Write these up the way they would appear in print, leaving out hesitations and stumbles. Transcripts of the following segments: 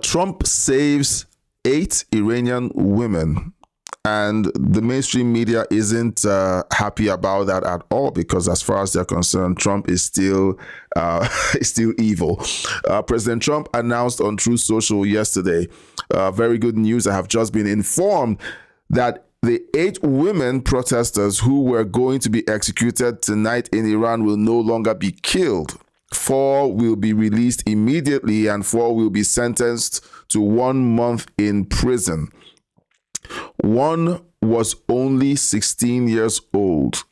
Trump saves 8 Iranian women. And the mainstream media isn't happy about that at all, because as far as they're concerned, Trump is still is still evil. President Trump announced on Truth Social yesterday, very good news. I have just been informed that the 8 women protesters who were going to be executed tonight in Iran will no longer be killed. 4 will be released immediately, and 4 will be sentenced to 1 month in prison. One was only 16 years old.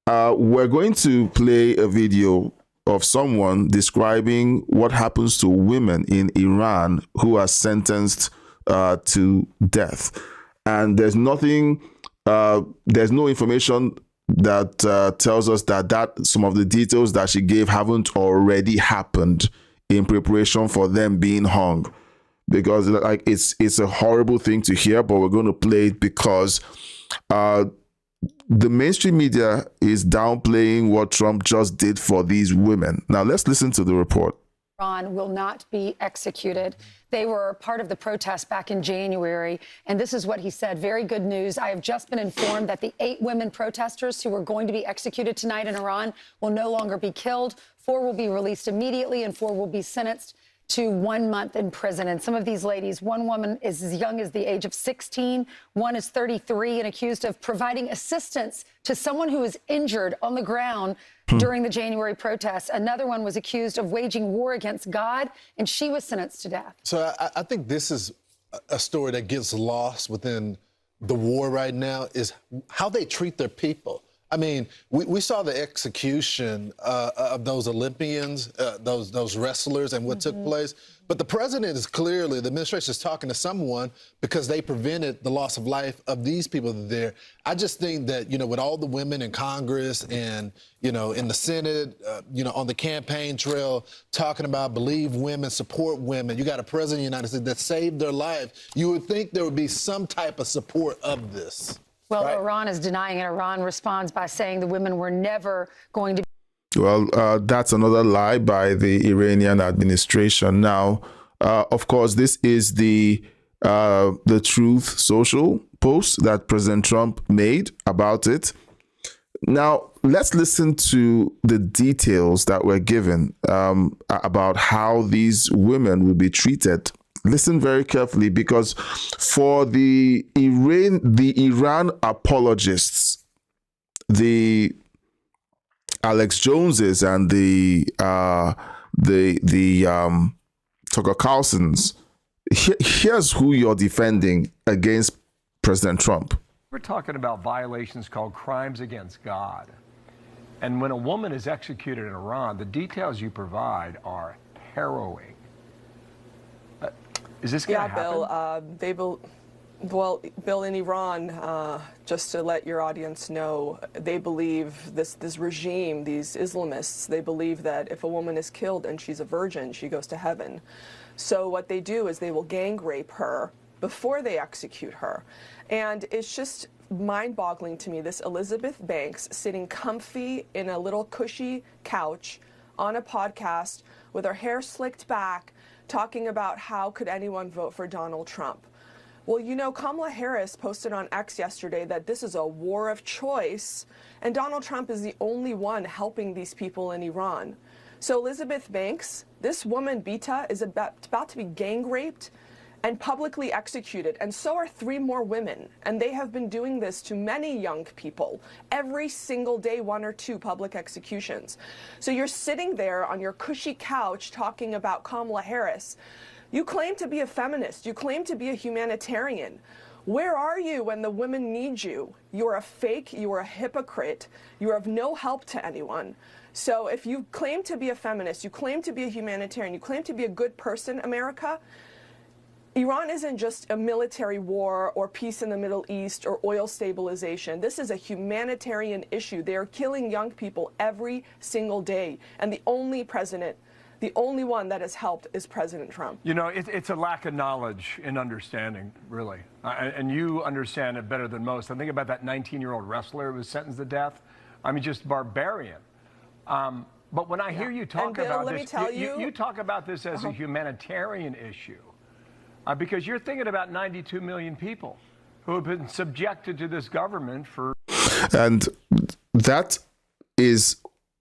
We're going to play a video of someone describing what happens to women in Iran who are sentenced to death. And there's no information that tells us that some of the details that she gave haven't already happened in preparation for them being hung. Because it's a horrible thing to hear, but we're going to play it because the mainstream media is downplaying what Trump just did for these women. Now let's listen to the report. Iran will not be executed. They were part of the protest back in January, and this is what he said. Very good news. I have just been informed that the 8 women protesters who were going to be executed tonight in Iran will no longer be killed. 4 will be released immediately, and 4 will be sentenced to 1 month in prison. And some of these ladies, one woman is as young as the age of 16, one is 33 and accused of providing assistance to someone who was injured on the ground during the January protests. Another one was accused of waging war against God, and she was sentenced to death. So I think this is a story that gets lost within the war right now, is how they treat their people. I mean, we saw the execution of those Olympians, those wrestlers, and what took place. But the president is clearly, the administration is talking to someone because they prevented the loss of life of these people there. I just think that, with all the women in Congress and, in the Senate, on the campaign trail, talking about believe women, support women. You got a president of the United States that saved their life. You would think there would be some type of support of this. Well, right? Iran is denying it. Iran responds by saying the women were never going to. Well, that's another lie by the Iranian administration. Now, of course, this is the Truth Social post that President Trump made about it. Now, let's listen to the details that were given about how these women will be treated. Listen very carefully, because for the Iran apologists, the Alex Joneses and the Tucker Carlsons, here's who you're defending against President Trump. We're talking about violations called crimes against God. And when a woman is executed in Iran, the details you provide are harrowing. Is this going to happen? Bill, Bill, in Iran, just to let your audience know, they believe this regime, these Islamists, they believe that if a woman is killed and she's a virgin, she goes to heaven. So what they do is they will gang rape her before they execute her. And it's just mind-boggling to me, this Elizabeth Banks sitting comfy in a little cushy couch on a podcast with her hair slicked back, talking about how could anyone vote for Donald Trump. Well, Kamala Harris posted on X yesterday that this is a war of choice, and Donald Trump is the only one helping these people in Iran. So Elizabeth Banks, this woman, Bita, is about to be gang raped and publicly executed, and so are 3 more women. And they have been doing this to many young people. Every single day, 1 or 2 public executions. So you're sitting there on your cushy couch talking about Kamala Harris. You claim to be a feminist. You claim to be a humanitarian. Where are you when the women need you? You're a fake. You are a hypocrite. You're of no help to anyone. So if you claim to be a feminist, you claim to be a humanitarian, you claim to be a good person, America, Iran isn't just a military war or peace in the Middle East or oil stabilization. This is a humanitarian issue. They are killing young people every single day. And the only one that has helped is President Trump. It's a lack of knowledge and understanding, really. And you understand it better than most. I think about that 19-year-old wrestler who was sentenced to death. I mean, just barbarian. But when I hear you talk Bill, about let me this, tell you talk about this as a humanitarian issue, because you're thinking about 92 million people who have been subjected to this government for. And that is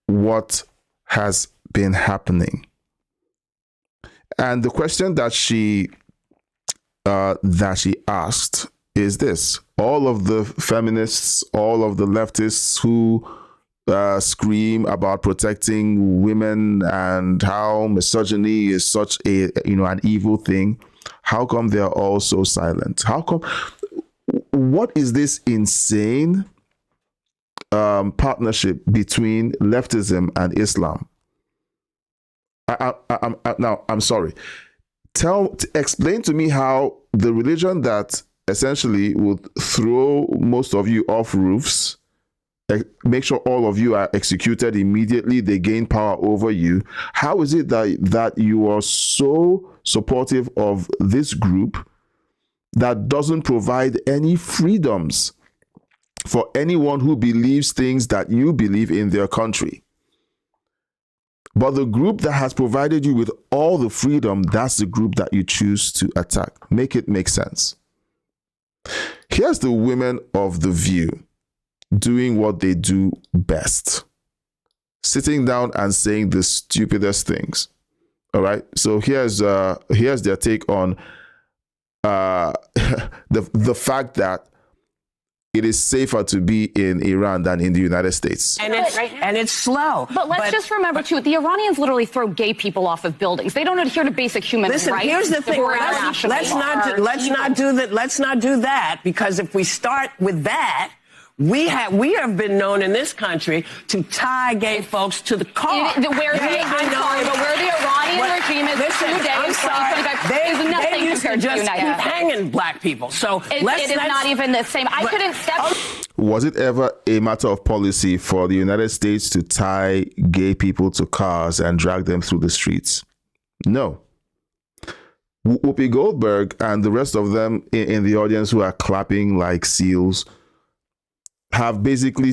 what has been happening. And the question that she asked is this: all of the feminists, all of the leftists who scream about protecting women and how misogyny is such an evil thing, how come they are all so silent? How come? What is this insane partnership between leftism and Islam? I'm sorry. Explain to me how the religion that essentially would throw most of you off roofs, make sure all of you are executed immediately, they gain power over you. How is it that you are so supportive of this group that doesn't provide any freedoms for anyone who believes things that you believe in their country? But the group that has provided you with all the freedom, that's the group that you choose to attack. Make it make sense. Here's the women of The View doing what they do best: sitting down and saying the stupidest things. All right. So here's their take on the fact that it is safer to be in Iran than in the United States. And it's slow. But let's just remember, too, the Iranians literally throw gay people off of buildings. They don't adhere to basic human rights. Listen, here's the thing. Let's not do that, because if we start with that, we have been known in this country to tie gay folks to the car. Where the Iranian regime is 2 days, 2025 is nothing compared to the United States. Keep hanging black people. So it is not even the same. I couldn't step. Was it ever a matter of policy for the United States to tie gay people to cars and drag them through the streets? No. Whoopi Goldberg and the rest of them in the audience who are clapping like seals have basically,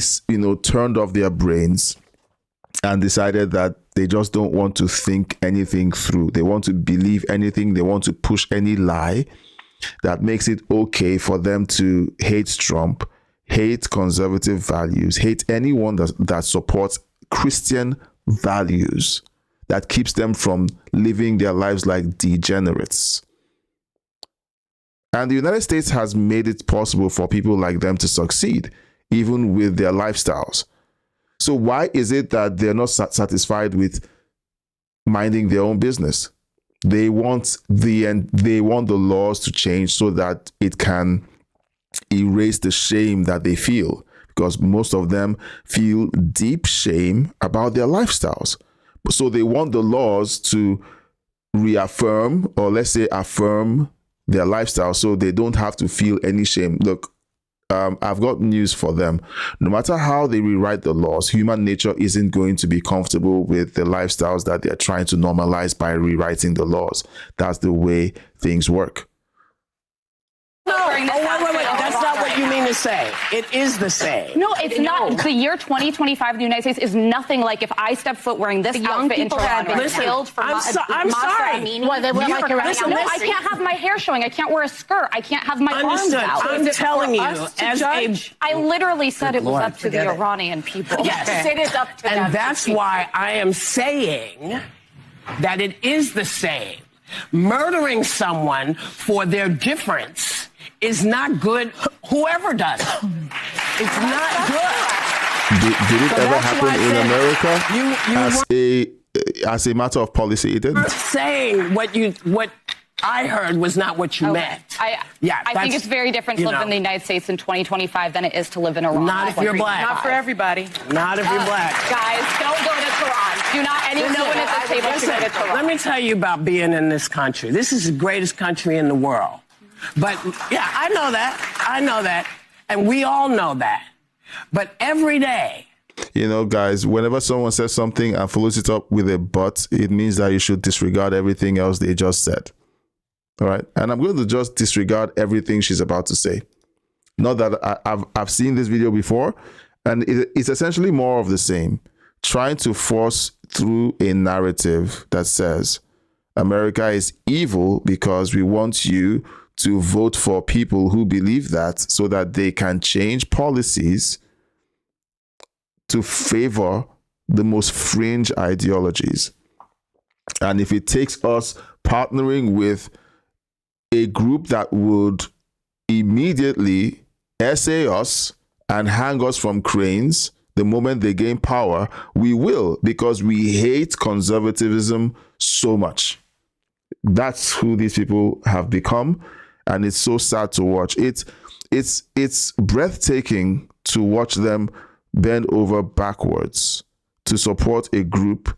turned off their brains and decided that they just don't want to think anything through. They want to believe anything. They want to push any lie that makes it okay for them to hate Trump, hate conservative values, hate anyone that supports Christian values, that keeps them from living their lives like degenerates. And the United States has made it possible for people like them to succeed, even with their lifestyles. So why is it that they're not satisfied with minding their own business? They want the laws to change so that it can erase the shame that they feel, because most of them feel deep shame about their lifestyles. So they want the laws to reaffirm, or let's say affirm, their lifestyle so they don't have to feel any shame. Look, I've got news for them. No matter how they rewrite the laws, human nature isn't going to be comfortable with the lifestyles that they're trying to normalize by rewriting the laws. That's the way things work. Wait. That's not what you mean to say. It is the same. No, it's not. The year 2025 in the United States is nothing like if I step foot wearing this outfit in Tehran. Killed for I'm sorry. Well, they wear like listen, no, I can't have my hair showing. I can't wear a skirt. I can't have my arms out. I'm telling you, I literally said it was up to the Iranian people. Yes, it is up to them. And that's why I am saying that it is the same. Murdering someone for their difference is not good, whoever does it. It's not good. Did it ever happen in America? As a matter of policy, it didn't. Saying what I heard was not what you meant. I think it's very different to live in the United States in 2025 than it is to live in Iran. Not if you're black. Not for everybody. Not if you're black. Guys, don't go to Tehran. Do not anyone at this table should go to Tehran. Let me tell you about being in this country. This is the greatest country in the world. But, yeah, I know that. And we all know that. But every day. Guys, whenever someone says something and follows it up with a but, it means that you should disregard everything else they just said. All right? And I'm going to just disregard everything she's about to say. Not that I've seen this video before, and it's essentially more of the same. trying to force through a narrative that says America is evil because we want you to vote for people who believe that so that they can change policies to favor the most fringe ideologies. And if it takes us partnering with a group that would immediately essay us and hang us from cranes the moment they gain power, we will, because we hate conservatism so much. That's who these people have become, and it's so sad to watch. It's breathtaking to watch them bend over backwards to support a group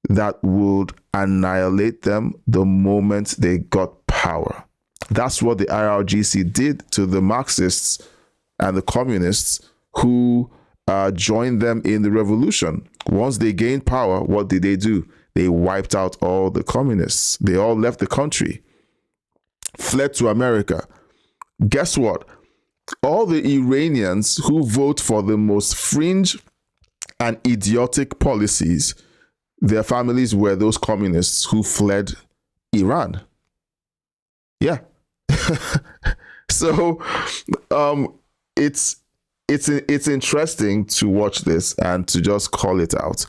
that would annihilate them the moment they got power. That's what the IRGC did to the Marxists and the communists who joined them in the revolution. Once they gained power, what did they do? They wiped out all the communists. They all left the country, fled to America. Guess what? All the Iranians who vote for the most fringe and idiotic policies, their families were those communists who fled Iran. Yeah. So it's interesting to watch this and to just call it out.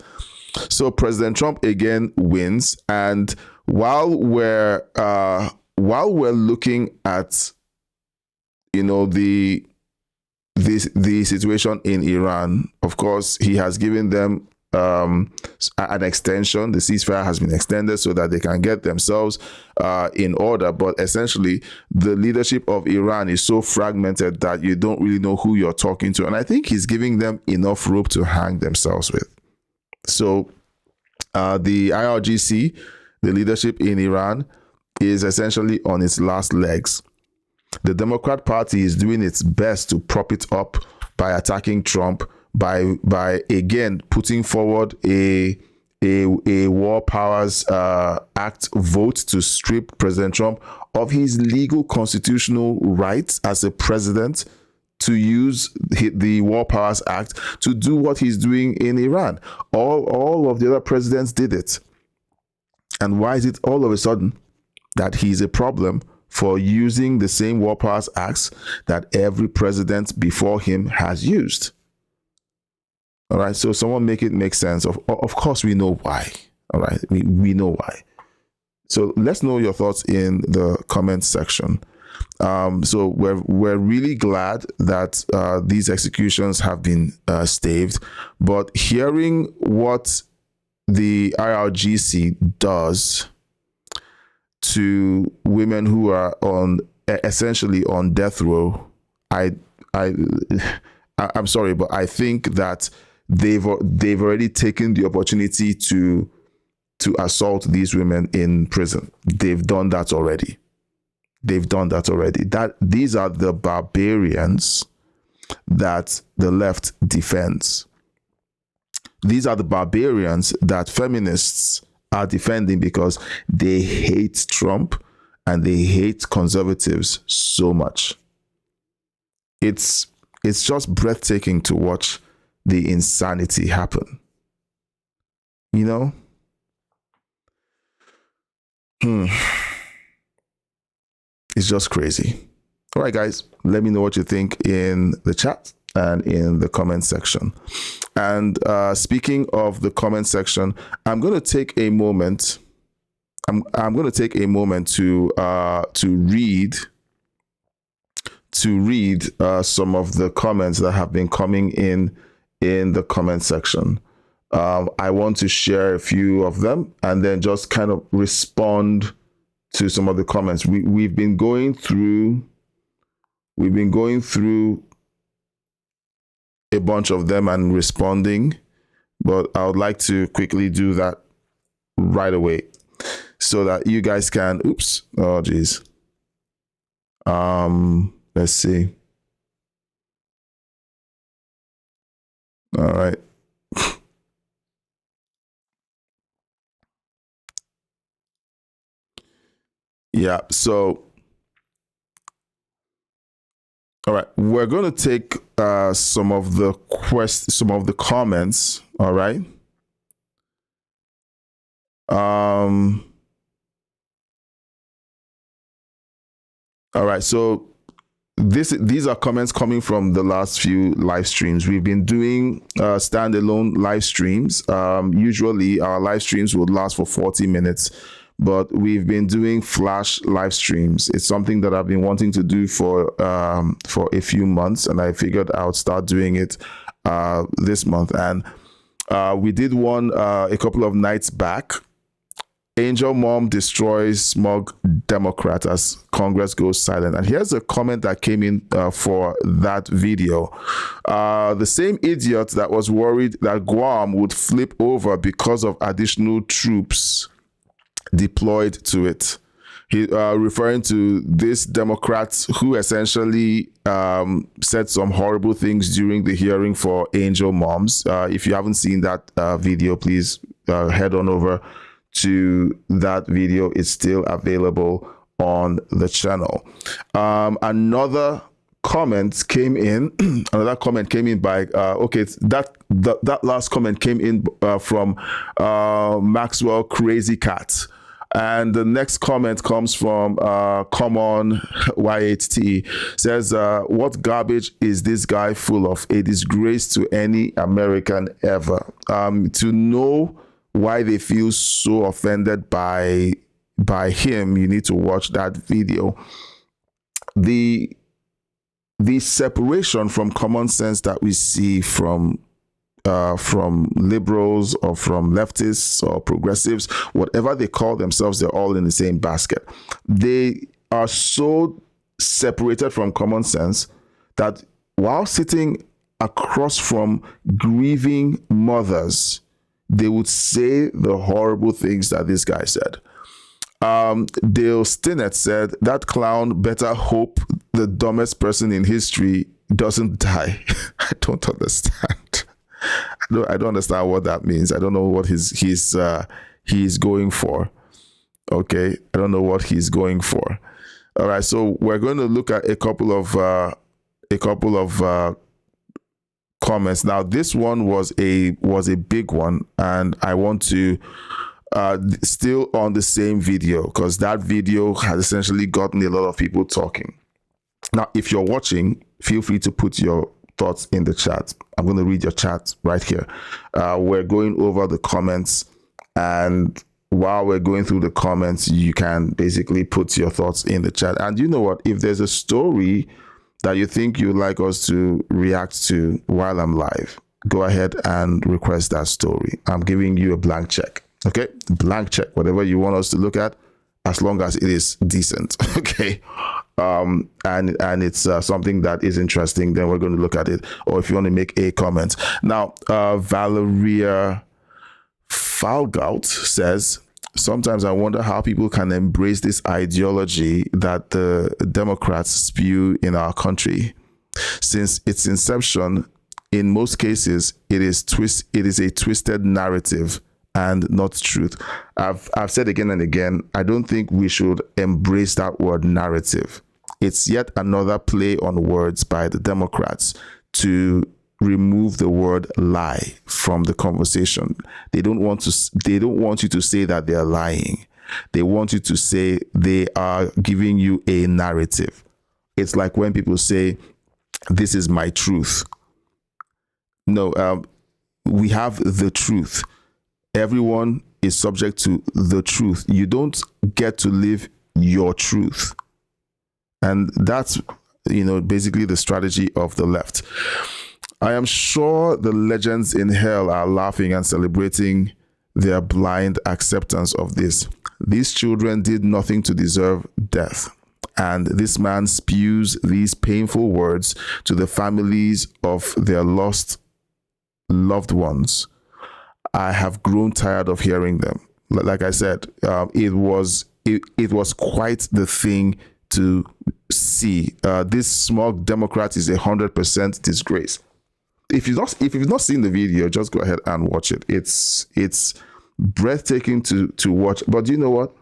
So President Trump again wins, and while we're looking at the situation in Iran, of course he has given them an extension. The ceasefire has been extended so that they can get themselves in order. But essentially, the leadership of Iran is so fragmented that you don't really know who you're talking to. And I think he's giving them enough rope to hang themselves with. So the IRGC, the leadership in Iran, is essentially on its last legs. The Democrat Party is doing its best to prop it up by attacking Trump, by again putting forward a War Powers Act vote to strip President Trump of his legal constitutional rights as a president to use the War Powers Act to do what he's doing in Iran. All of the other presidents did it. And why is it all of a sudden that he's a problem for using the same War Powers Acts that every president before him has used? All right, so someone make it make sense. Of course, we know why. All right, we know why. So let's know your thoughts in the comments section. So we're really glad that these executions have been staved, but hearing what the IRGC does to women who are essentially on death row, I'm sorry, but I think that they've already taken the opportunity to assault these women in prison. They've done that already. These are the barbarians that the left defends. These are the barbarians that feminists are defending because they hate Trump and they hate conservatives so much. It's just breathtaking to watch the insanity happen. It's just crazy. All right, guys, let me know what you think in the chat and in the comment section. And speaking of the comment section, I'm going to take a moment. I'm going to take a moment to read some of the comments that have been coming in the comment section. I want to share a few of them and then just kind of respond to some of the comments. We've been going through a bunch of them and responding, but I would like to quickly do that right away so that you guys can, let's see. All right. Yeah, so all right, we're going to take some of the comments, all right? All right, so these are comments coming from the last few live streams. We've been doing standalone live streams. Usually our live streams would last for 40 minutes, but we've been doing flash live streams. It's something that I've been wanting to do for a few months, and I figured I would start doing it this month. And we did one a couple of nights back. Angel Mom destroys smug Democrat as Congress goes silent. And here's a comment that came in for that video. The same idiot that was worried that Guam would flip over because of additional troops deployed to it. He referring to this Democrats who essentially said some horrible things during the hearing for Angel Moms. If you haven't seen that video, please head on over to that video. Is still available on the channel. Another comment came in. Another comment came in by that last comment came in from Maxwell Crazy Cat. And the next comment comes from Common Y8T. Says, what garbage is this guy full of? A disgrace to any American ever. To know why they feel so offended by him, you need to watch that video. The separation from common sense that we see from liberals or from leftists or progressives, whatever they call themselves, they're all in the same basket. They are so separated from common sense that while sitting across from grieving mothers, they would say the horrible things that this guy said. Dale Stinnett said, that clown better hope the dumbest person in history doesn't die. I don't understand. I don't understand what that means. I don't know what he's going for. Okay, I don't know what he's going for. All right, so we're going to look at a couple of comments. Now, this one was a big one, and I want to still on the same video, because that video has essentially gotten a lot of people talking. Now, if you're watching, feel free to put your thoughts in the chat. I'm going to read your chat right here. We're going over the comments, and while we're going through the comments, you can basically put your thoughts in the chat. And you know what? If there's a story that you think you'd like us to react to while I'm live, go ahead and request that story. I'm giving you a blank check. Okay, blank check, whatever you want us to look at, as long as it is decent. Okay, and it's something that is interesting, then we're going to look at it. Or if you want to make a comment. Now, Valeria Falgout says, sometimes I wonder how people can embrace this ideology that the Democrats spew in our country. Since its inception, in most cases, it is a twisted narrative and not truth. I've said again and again, I don't think we should embrace that word narrative. It's yet another play on words by the Democrats to remove the word lie from the conversation. They don't want you to say that they're lying. They want you to say they are giving you a narrative. It's like when people say, this is my truth. No, we have the truth. Everyone is subject to the truth. You don't get to live your truth. And that's, basically the strategy of the left. I am sure the legends in hell are laughing and celebrating their blind acceptance of this. These children did nothing to deserve death. And this man spews these painful words to the families of their lost loved ones. I have grown tired of hearing them. Like I said, it was quite the thing to see. This smug Democrat is 100% disgrace. If you've not seen the video, just go ahead and watch it. It's breathtaking to watch. But you know what?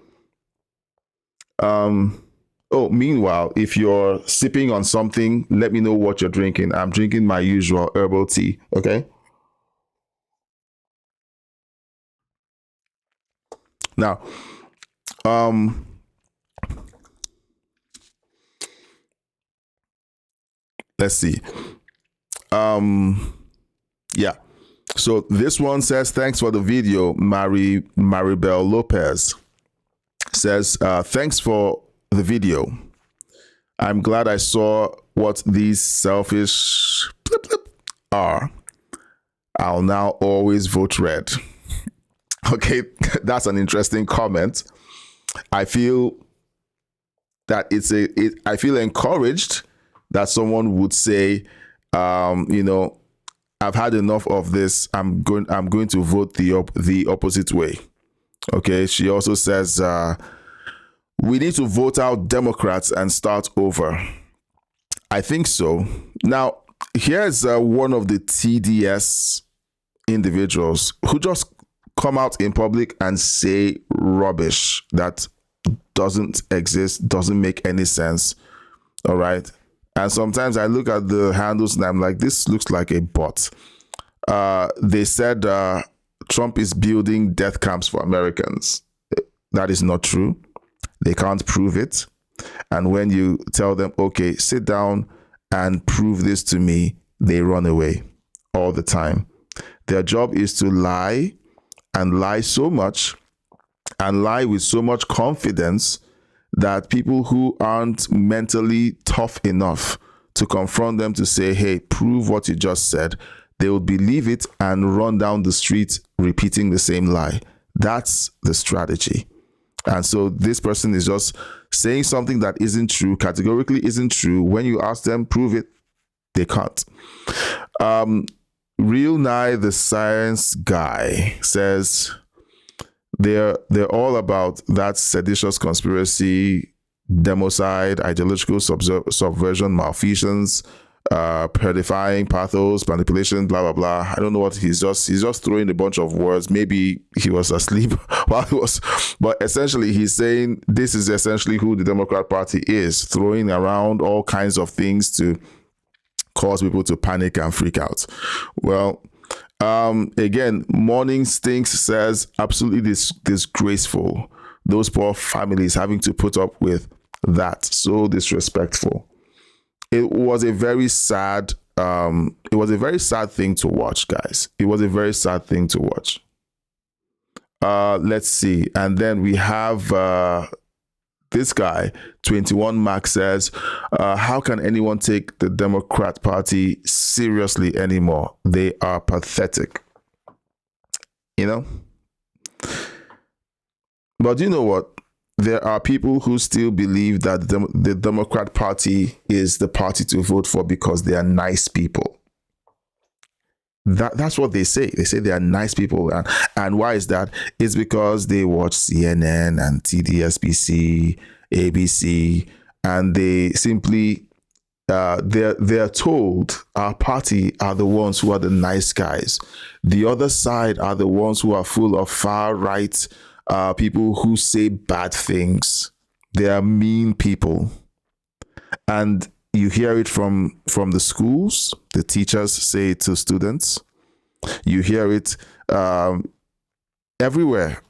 Meanwhile, if you're sipping on something, let me know what you're drinking. I'm drinking my usual herbal tea. Okay. Now, let's see. Yeah. So this one says, thanks for the video. Maribel Lopez says, thanks for the video. I'm glad I saw what these selfish are. I'll now always vote red. Okay, that's an interesting comment. I feel that I feel encouraged that someone would say, I've had enough of this. I'm going to vote the opposite way. Okay. She also says, we need to vote out Democrats and start over. I think so. Now, here's one of the TDS individuals who just come out in public and say rubbish that doesn't exist, doesn't make any sense. All right. And sometimes I look at the handles and I'm like, this looks like a bot. They said Trump is building death camps for Americans. That is not true. They can't prove it. And when you tell them, okay, sit down and prove this to me, they run away all the time. Their job is to lie and lie so much and lie with so much confidence that people who aren't mentally tough enough to confront them to say, hey, prove what you just said, they would believe it and run down the street repeating the same lie. That's the strategy. And so this person is just saying something that isn't true, categorically isn't true. When you ask them, prove it, they can't. Real Nye, the science guy, says they're all about that seditious conspiracy, democide, ideological subversion, malfeasance, pedifying, pathos, manipulation, blah blah blah. I don't know what he's just throwing a bunch of words. Maybe he was asleep while he was, but essentially he's saying this is essentially who the Democrat Party is, throwing around all kinds of things to cause people to panic and freak out. Well, again, Morning Stinks says absolutely disgraceful. Those poor families having to put up with that. So disrespectful. It was a very sad thing to watch, guys. It was a very sad thing to watch. Let's see. And then we have this guy, 21 Max, says, how can anyone take the Democrat Party seriously anymore? They are pathetic. You know? But you know what? There are people who still believe that the Democrat Party is the party to vote for because they are nice people. That's what they say. They say they are nice people. And why is that? It's because they watch CNN and TDSBC, ABC, and they simply, they're told our party are the ones who are the nice guys. The other side are the ones who are full of far-right people who say bad things. They are mean people. And you hear it from the schools. The teachers say it to students. You hear it everywhere.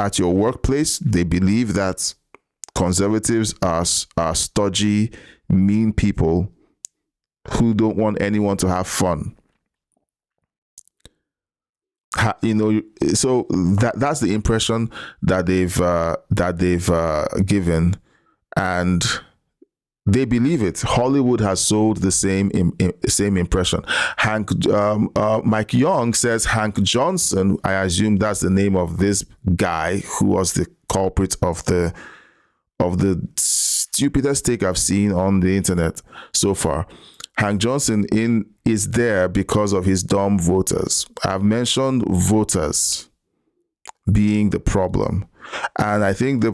At your workplace, they believe that conservatives are stodgy, mean people who don't want anyone to have fun. So that's the impression that they've given, and they believe it. Hollywood has sold the same impression. Mike Young says Hank Johnson. I assume that's the name of this guy who was the culprit of the stupidest take I've seen on the internet so far. Hank Johnson is there because of his dumb voters. I've mentioned voters being the problem, and I think the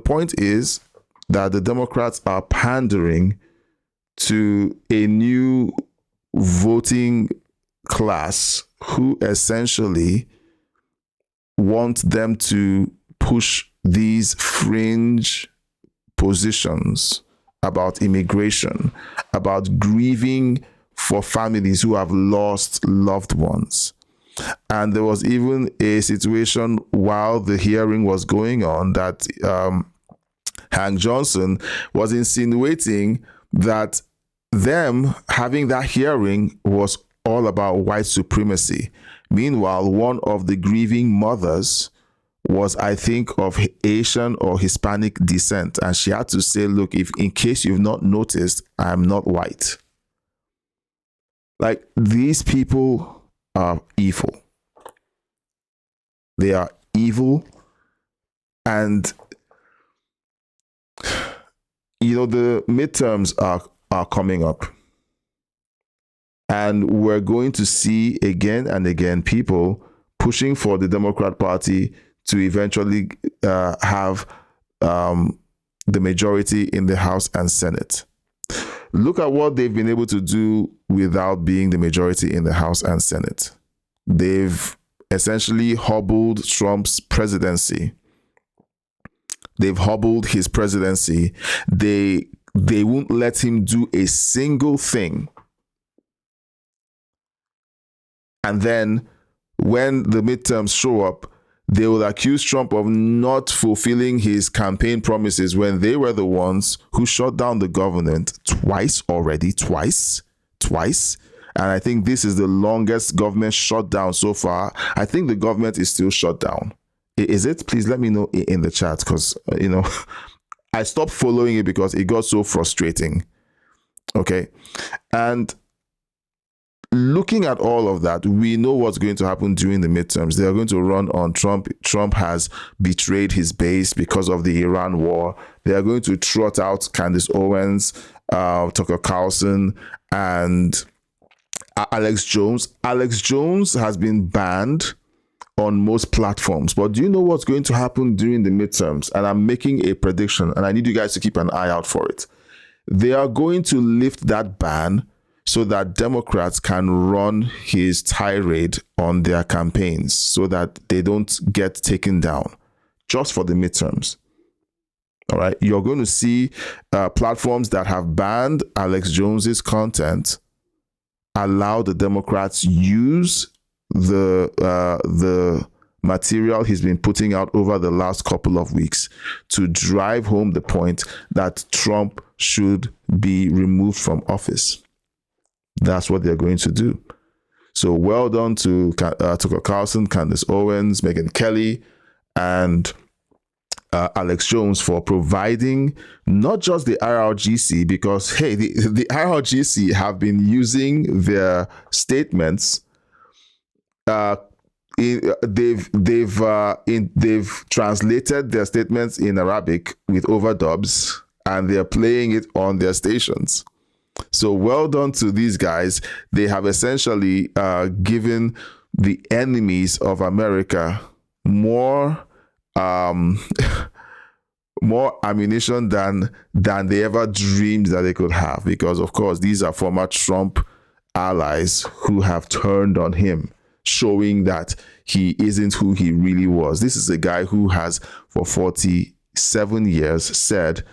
point is that the Democrats are pandering to a new voting class who essentially want them to push these fringe positions about immigration, about grieving for families who have lost loved ones. And there was even a situation while the hearing was going on that Hank Johnson was insinuating that them having that hearing was all about white supremacy. Meanwhile, one of the grieving mothers was, I think, of Asian or Hispanic descent. And she had to say, look, if in case you've not noticed, I'm not white. Like, these people are evil. They are evil. And, you know, the midterms are coming up. And we're going to see again and again people pushing for the Democrat Party to eventually have the majority in the House and Senate. Look at what they've been able to do without being the majority in the House and Senate. They've essentially hobbled Trump's presidency. They've hobbled his presidency. They won't let him do a single thing. And then when the midterms show up, they will accuse Trump of not fulfilling his campaign promises when they were the ones who shut down the government twice already. Twice. And I think this is the longest government shutdown so far. I think the government is still shut down. Is it? Please let me know in the chat, because, you know, I stopped following it because it got so frustrating. Okay. And looking at all of that, we know what's going to happen during the midterms. They are going to run on Trump. Trump has betrayed his base because of the Iran war. They are going to trot out Candace Owens, Tucker Carlson, and Alex Jones. Alex Jones has been banned on most platforms. But do you know what's going to happen during the midterms? And I'm making a prediction, and I need you guys to keep an eye out for it. They are going to lift that ban so that Democrats can run his tirade on their campaigns so that they don't get taken down just for the midterms. All right. You're going to see platforms that have banned Alex Jones's content allow the Democrats use the material he's been putting out over the last couple of weeks to drive home the point that Trump should be removed from office. That's what they're going to do. So well done to Tucker Carlson, Candace Owens, Megyn Kelly, and Alex Jones for providing not just the IRGC, because, hey, the IRGC have been using their statements. They've translated their statements in Arabic with overdubs, and they're playing it on their stations. So well done to these guys. They have essentially given the enemies of America more ammunition than they ever dreamed that they could have, because of course these are former Trump allies who have turned on him, showing that he isn't who he really was. This is a guy who has for 47 years said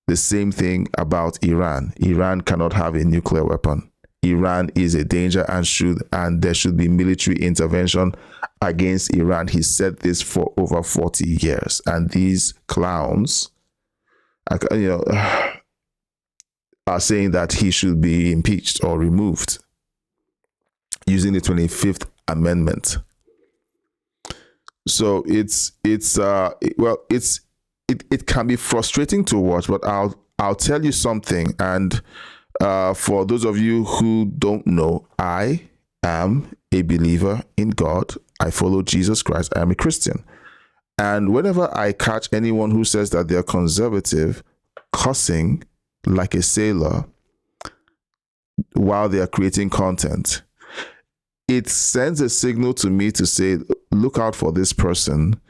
the same thing about Iran. Iran cannot have a nuclear weapon. Iran is a danger and there should be military intervention against Iran. He said this for over 40 years. And these clowns, are saying that he should be impeached or removed using the 25th Amendment. So it can be frustrating to watch, but I'll tell you something. And for those of you who don't know, I am a believer in God. I follow Jesus Christ. I am a Christian. And whenever I catch anyone who says that they're conservative cussing like a sailor while they are creating content, it sends a signal to me to say, look out for this person.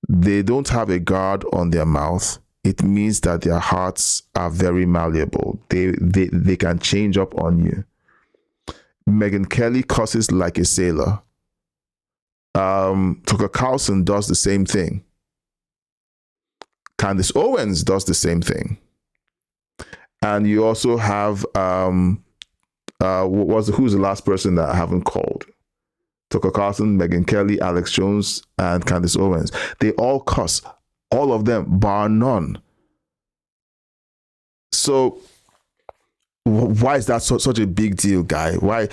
They don't have a guard on their mouth. It means that their hearts are very malleable. They can change up on you. Megyn Kelly cusses like a sailor. Tucker Carlson does the same thing. Candace Owens does the same thing. And you also have who's the last person that I haven't called? Tucker Carlson, Megyn Kelly, Alex Jones, and Candace Owens. They all cuss. All of them, bar none. So why is that such a big deal, guy? Why,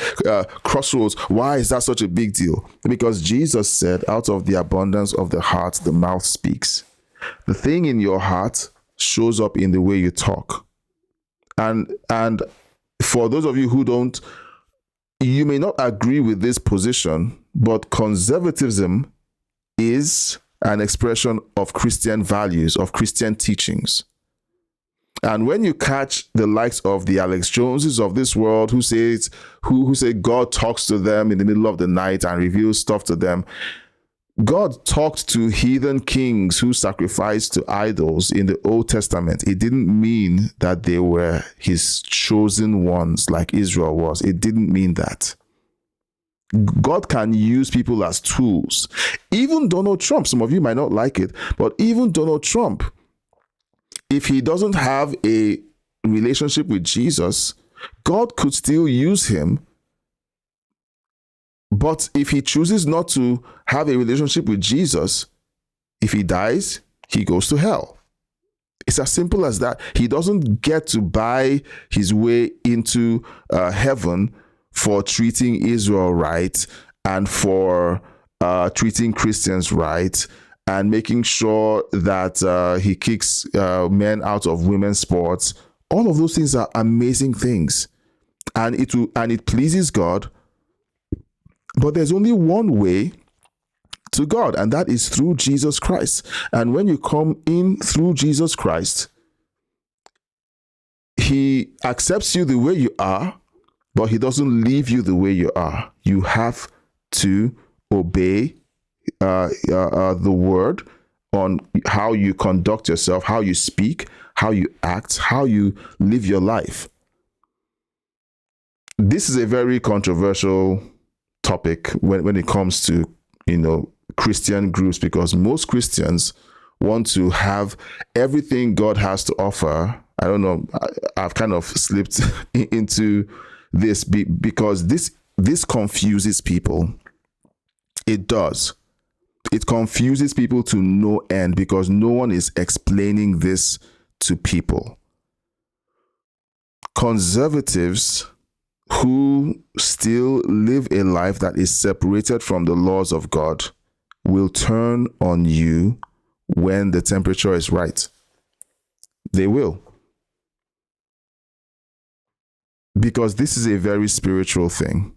Crossroads, why is that such a big deal? Because Jesus said, out of the abundance of the heart, the mouth speaks. The thing in your heart shows up in the way you talk. And for those of you who don't, you may not agree with this position, but conservatism is an expression of Christian values, of Christian teachings. And when you catch the likes of the Alex Joneses of this world who say God talks to them in the middle of the night and reveals stuff to them, God talked to heathen kings who sacrificed to idols in the Old Testament. It didn't mean that they were his chosen ones like Israel was. It didn't mean that. God can use people as tools. Even Donald Trump, some of you might not like it, but even Donald Trump, if he doesn't have a relationship with Jesus, God could still use him. But if he chooses not to have a relationship with Jesus, if he dies, he goes to hell. It's as simple as that. He doesn't get to buy his way into heaven for treating Israel right and for treating Christians right and making sure that he kicks men out of women's sports. All of those things are amazing things, and it pleases God. But there's only one way to God, and that is through Jesus Christ. And when you come in through Jesus Christ, he accepts you the way you are, but he doesn't leave you the way you are. You have to obey the word on how you conduct yourself, how you speak, how you act, how you live your life. This is a very controversial topic when it comes to, Christian groups, because most Christians want to have everything God has to offer. I don't know, I've kind of slipped into this because this confuses people. It does. It confuses people to no end because no one is explaining this to people. Conservatives who still live a life that is separated from the laws of God will turn on you when the temperature is right. They will. Because this is a very spiritual thing.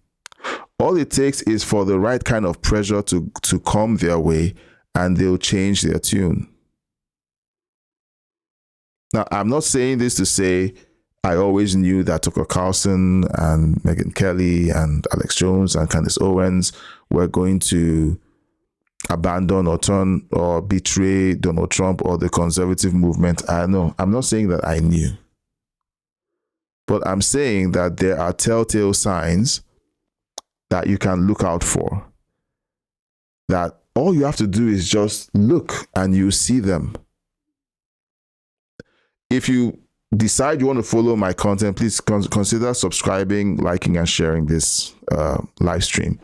All it takes is for the right kind of pressure to come their way, and they'll change their tune. Now, I'm not saying this to say I always knew that Tucker Carlson and Megyn Kelly and Alex Jones and Candace Owens were going to abandon or turn or betray Donald Trump or the conservative movement. I know. I'm not saying that I knew. But I'm saying that there are telltale signs that you can look out for. That all you have to do is just look and you see them. If you decide you want to follow my content, please consider subscribing, liking, and sharing this live stream.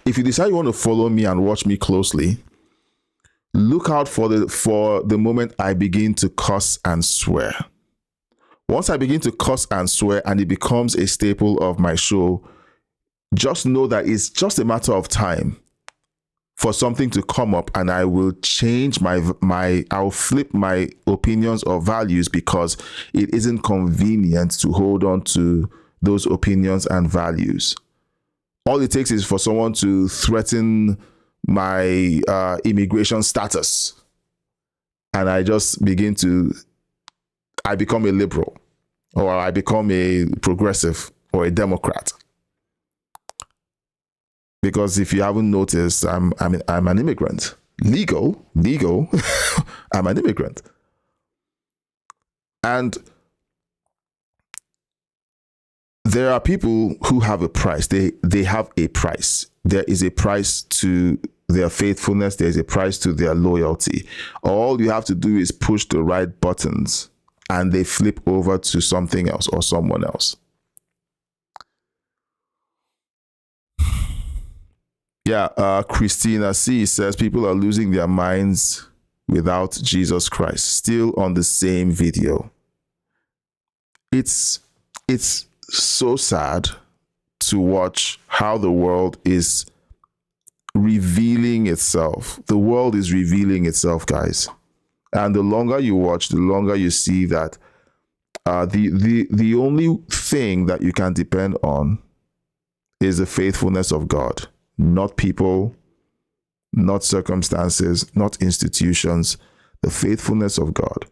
If you decide you want to follow me and watch me closely, look out for the moment I begin to cuss and swear. Once I begin to cuss and swear and it becomes a staple of my show, just know that it's just a matter of time for something to come up, and I will change I'll flip my opinions or values because it isn't convenient to hold on to those opinions and values. All it takes is for someone to threaten my immigration status, and I become a liberal, or I become a progressive or a Democrat. Because if you haven't noticed, I'm an immigrant. Legal, I'm an immigrant. And there are people who have a price. They have a price. There is a price to their faithfulness. There is a price to their loyalty. All you have to do is push the right buttons and they flip over to something else or someone else. Yeah, Christina C says people are losing their minds without Jesus Christ. Still on the same video. It's so sad to watch how the world is revealing itself. The world is revealing itself, guys. And the longer you watch, the longer you see that the only thing that you can depend on is the faithfulness of God, not people, not circumstances, not institutions, the faithfulness of God.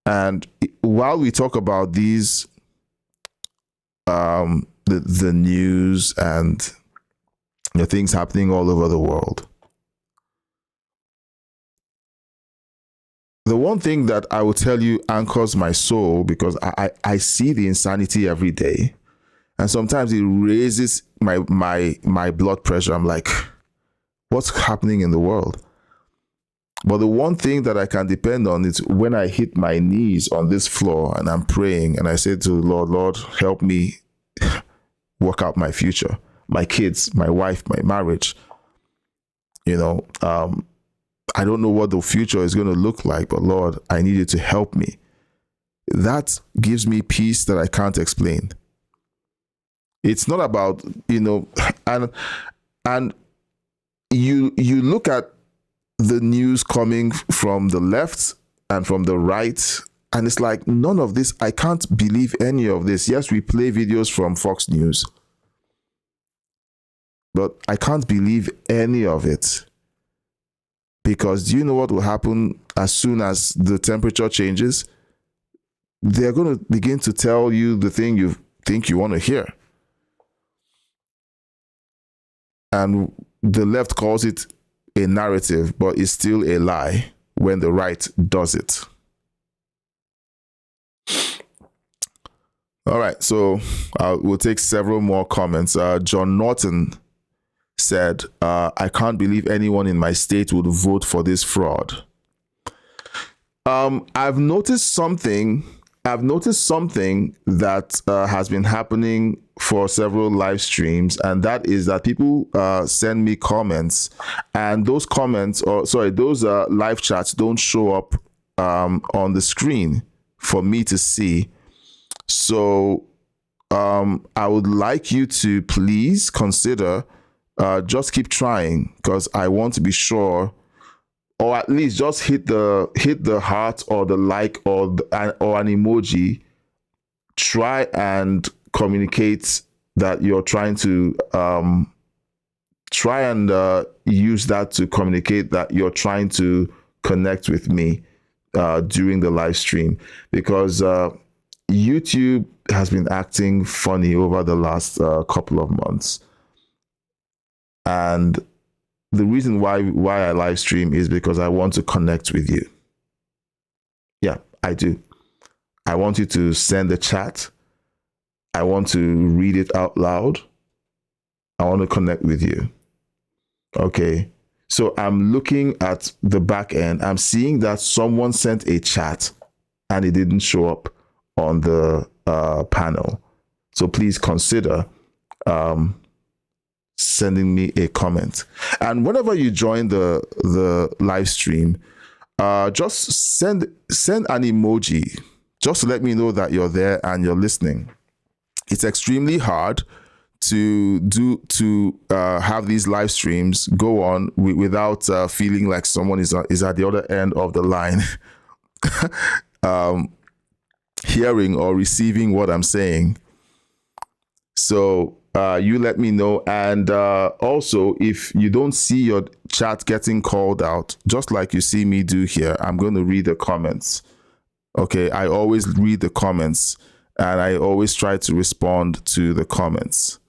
And while we talk about these, the news and the things happening all over the world, the one thing that I will tell you anchors my soul, because I see the insanity every day, and sometimes it raises my blood pressure. I'm like, what's happening in the world? But the one thing that I can depend on is when I hit my knees on this floor and I'm praying and I say to the Lord, Lord, help me work out my future, my kids, my wife, my marriage. You know, I don't know what the future is going to look like, but Lord, I need you to help me. That gives me peace that I can't explain. It's not about, you know, and you look at the news coming from the left and from the right, and it's like, none of this, I can't believe any of this. Yes, we play videos from Fox News, but I can't believe any of it. Because do you know what will happen as soon as the temperature changes? They're going to begin to tell you the thing you think you want to hear. And the left calls it a narrative, but it's still a lie when the right does it. All right, so we'll take several more comments. John Norton said, I can't believe anyone in my state would vote for this fraud. I've noticed something that has been happening for several live streams, and that is that people send me comments, and those comments, those live chats don't show up on the screen for me to see. So I would like you to please consider just keep trying, because I want to be sure, or at least just hit the heart or the like or an emoji. Try and communicate that you're trying to use that to communicate that you're trying to connect with me during the live stream, because YouTube has been acting funny over the last couple of months. And the reason why I live stream is because I want to connect with you. Yeah, I do. I want you to send a chat. I want to read it out loud. I want to connect with you. Okay. So I'm looking at the back end. I'm seeing that someone sent a chat and it didn't show up on the panel. So please consider sending me a comment. And whenever you join the live stream, just send an emoji, just to let me know that you're there and you're listening. It's extremely hard to have these live streams go on without feeling like someone is at the other end of the line, hearing or receiving what I'm saying. So you let me know. And also, if you don't see your chat getting called out, just like you see me do here, I'm going to read the comments. Okay, I always read the comments and I always try to respond to the comments.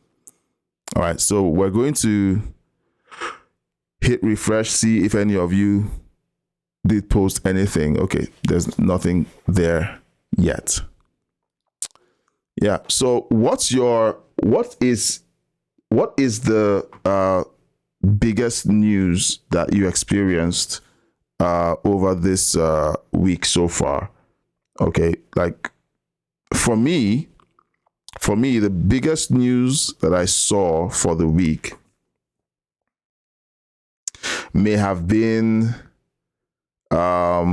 All right, so we're going to hit refresh, see if any of you did post anything. Okay, there's nothing there yet. Yeah, so what is the biggest news that you experienced over this week so far? Okay, like for me, the biggest news that I saw for the week may have been, I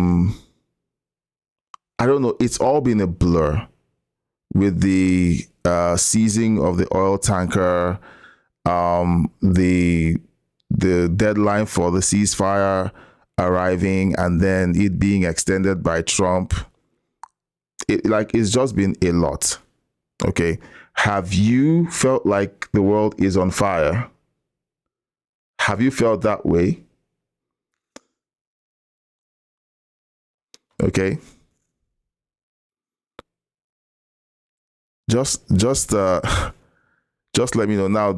don't know, it's all been a blur with the seizing of the oil tanker, the deadline for the ceasefire arriving, and then it being extended by Trump. It's just been a lot. Okay. Have you felt like the world is on fire? Have you felt that way? Okay. Just let me know. Now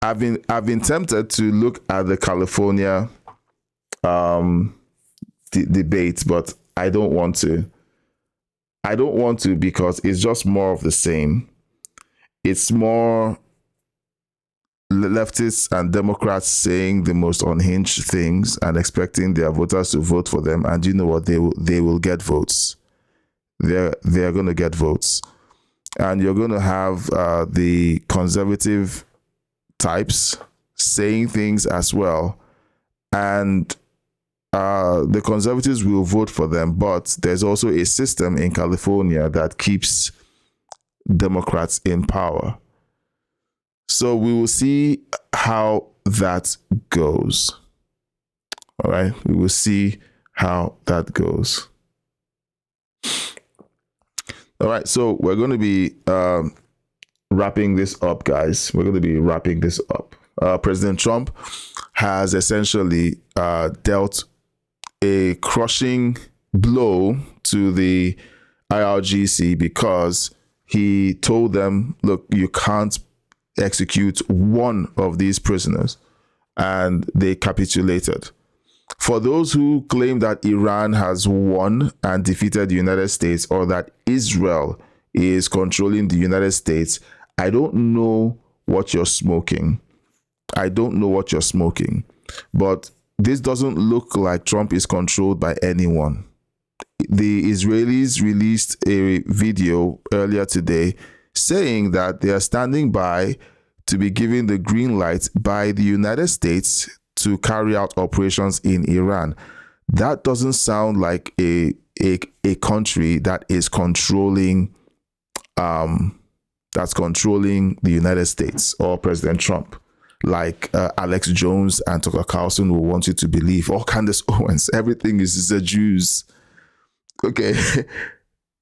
I've been tempted to look at the California debate, but I don't want to. Because it's just more of the same. It's more leftists and Democrats saying the most unhinged things and expecting their voters to vote for them. And you know what? They will get votes. They're going to get votes. And you're going to have the conservative types saying things as well. And the conservatives will vote for them, but there's also a system in California that keeps Democrats in power. So we will see how that goes. All right, we will see how that goes. All right, so we're going to be wrapping this up, guys. We're going to be wrapping this up. President Trump has essentially dealt a crushing blow to the IRGC because he told them, look, you can't execute one of these prisoners, and they capitulated. For those who claim that Iran has won and defeated the United States, or that Israel is controlling the United States, I don't know what you're smoking. But this doesn't look like Trump is controlled by anyone. The Israelis released a video earlier today saying that they are standing by to be given the green light by the United States to carry out operations in Iran. That doesn't sound like a country that is controlling the United States or President Trump, like Alex Jones and Tucker Carlson will want you to believe, or Candace Owens. Everything is the Jews. Okay.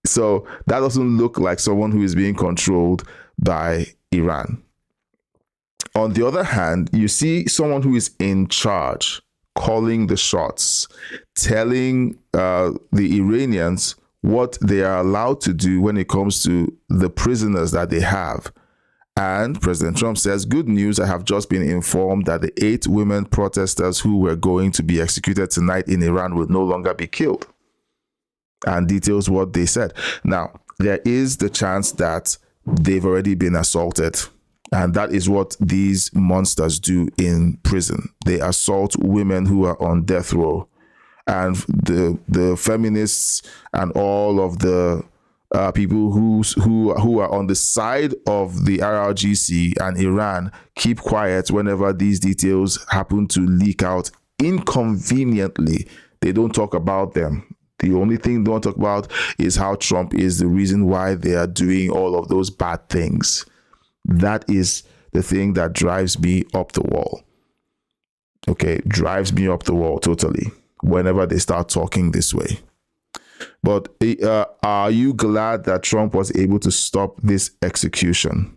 So that doesn't look like someone who is being controlled by Iran. On the other hand, you see someone who is in charge, calling the shots, telling the Iranians what they are allowed to do when it comes to the prisoners that they have. And President Trump says, good news, I have just been informed that the 8 women protesters who were going to be executed tonight in Iran will no longer be killed. And details what they said. Now, there is the chance that they've already been assaulted. And that is what these monsters do in prison. They assault women who are on death row. And the feminists and all of the people who are on the side of the IRGC and Iran keep quiet whenever these details happen to leak out inconveniently. They don't talk about them. The only thing they don't talk about is how Trump is the reason why they are doing all of those bad things. That is the thing that drives me up the wall. Okay, drives me up the wall totally whenever they start talking this way. But are you glad that Trump was able to stop this execution?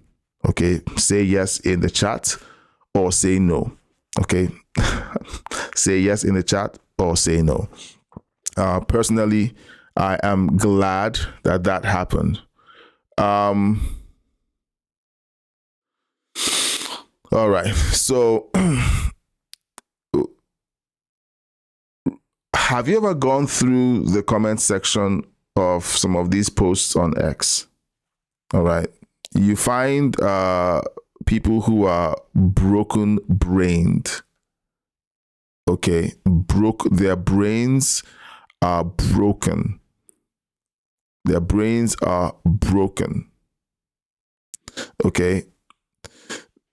Okay, say yes in the chat or say no. Okay, say yes in the chat or say no. Personally, I am glad that that happened. All right, so have you ever gone through the comment section of some of these posts on X? All right, you find people who are broken brained. Okay, their brains are broken. Their brains are broken. Okay.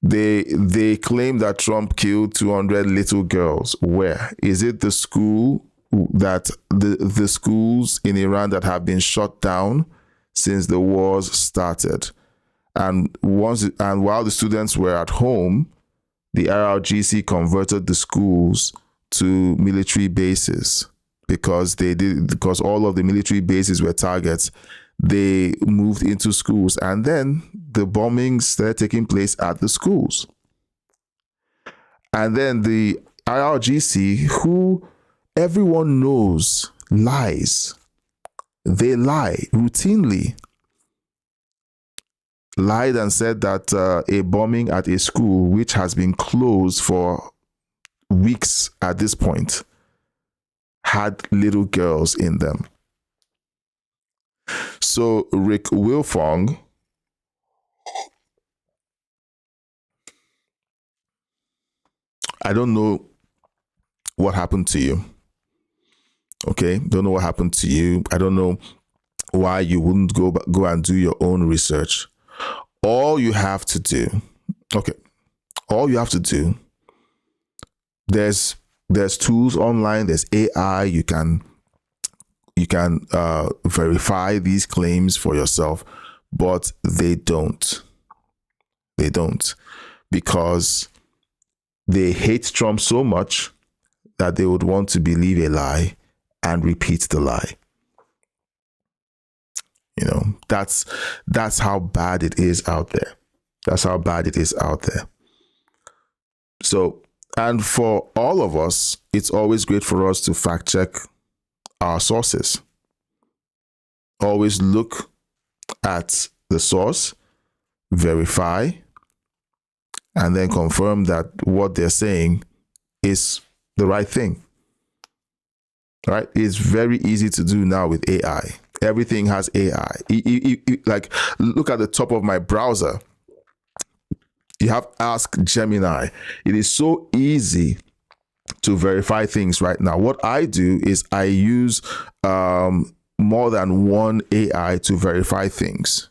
They claim that Trump killed 200 little girls. Where? Is it the school that the schools in Iran that have been shut down since the wars started? And while the students were at home, the IRGC converted the schools to military bases because all of the military bases were targets. They moved into schools, and then the bombings started taking place at the schools. And then the IRGC, who everyone knows lies, they lie routinely, lied and said that a bombing at a school which has been closed for weeks at this point had little girls in them. So Rick Wilfong, I don't know what happened to you. Okay, don't know what happened to you. I don't know why you wouldn't go and do your own research. All you have to do, there's tools online, there's AI, you can verify these claims for yourself, but they don't, because they hate Trump so much that they would want to believe a lie and repeat the lie. You know, that's how bad it is out there. That's how bad it is out there. So, and for all of us, it's always great for us to fact check our sources. Always look at the source, verify, and then confirm that what they're saying is the right thing. Right? It's very easy to do now with AI. Everything has AI. Like, look at the top of my browser. You have Ask Gemini. It is so easy to verify things right now. What I do is I use more than one AI to verify things.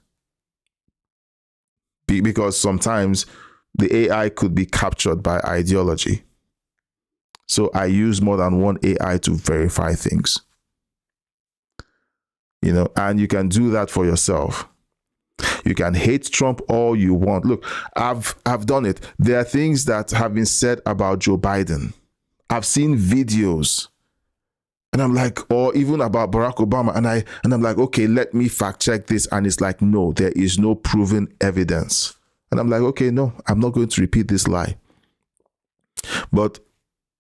Because sometimes the AI could be captured by ideology. So I use more than one AI to verify things. You know, and you can do that for yourself. You can hate Trump all you want. Look, I've done it. There are things that have been said about Joe Biden. I've seen videos, and I'm like, or even about Barack Obama, and I'm like, okay, let me fact check this, and it's like, no, there is no proven evidence, and I'm like, okay, no, I'm not going to repeat this lie. But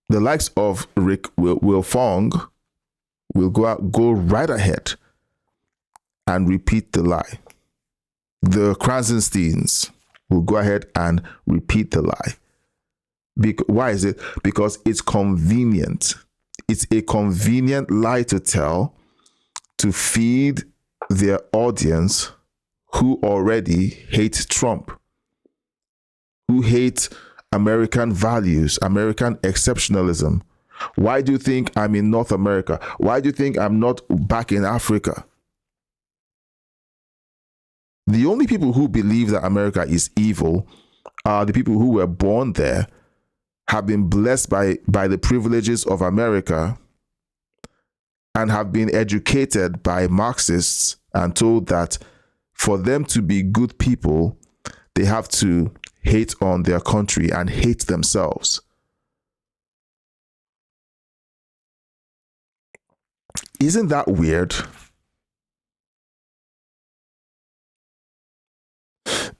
the likes of Rick Wilfong will go right ahead and repeat the lie. The Krasensteins will go ahead and repeat the lie. Why is it? Because it's convenient. It's a convenient lie to tell to feed their audience who already hate Trump, who hate American values, American exceptionalism. Why do you think I'm in North America? Why do you think I'm not back in Africa? The only people who believe that America is evil are the people who were born there, have been blessed by the privileges of America, and have been educated by Marxists and told that for them to be good people, they have to hate on their country and hate themselves. Isn't that weird?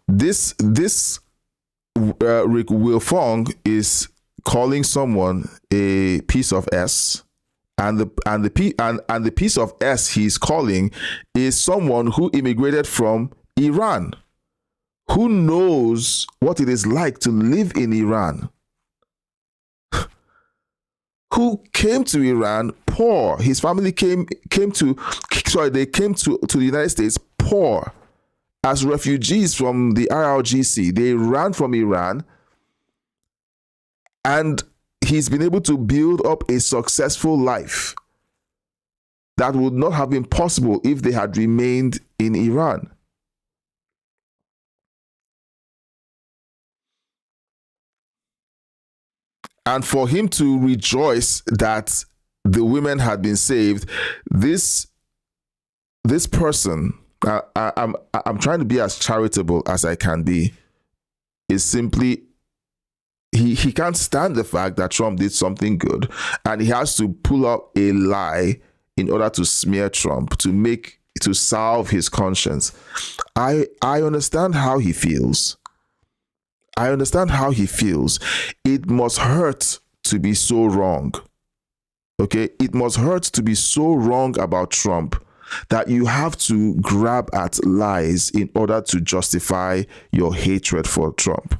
This Rick Wilfong is calling someone a piece of S, and the piece of S he's calling is someone who immigrated from Iran, who knows what it is like to live in Iran, who came to Iran poor. His family came to the United States poor as refugees from the IRGC. They ran from Iran, and he's been able to build up a successful life that would not have been possible if they had remained in Iran. And for him to rejoice that the women had been saved, this person, I'm trying to be as charitable as I can be, is simply he can't stand the fact that Trump did something good, and he has to pull up a lie in order to smear Trump, to salve his conscience. I understand how he feels. I understand how he feels. It must hurt to be so wrong. Okay? It must hurt to be so wrong about Trump that you have to grab at lies in order to justify your hatred for Trump.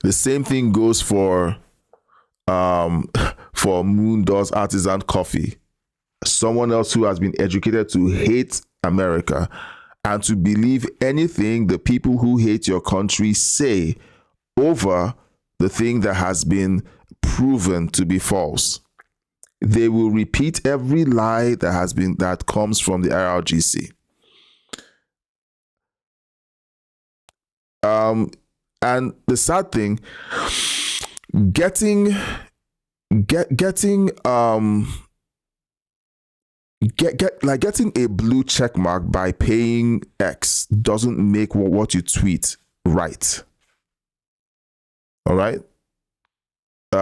The same thing goes for Moondor's Artisan Coffee. Someone else who has been educated to hate America and to believe anything the people who hate your country say over the thing that has been proven to be false. They will repeat every lie that comes from the IRGC. And the sad thing, getting a blue check mark by paying X doesn't make what you tweet right. All right?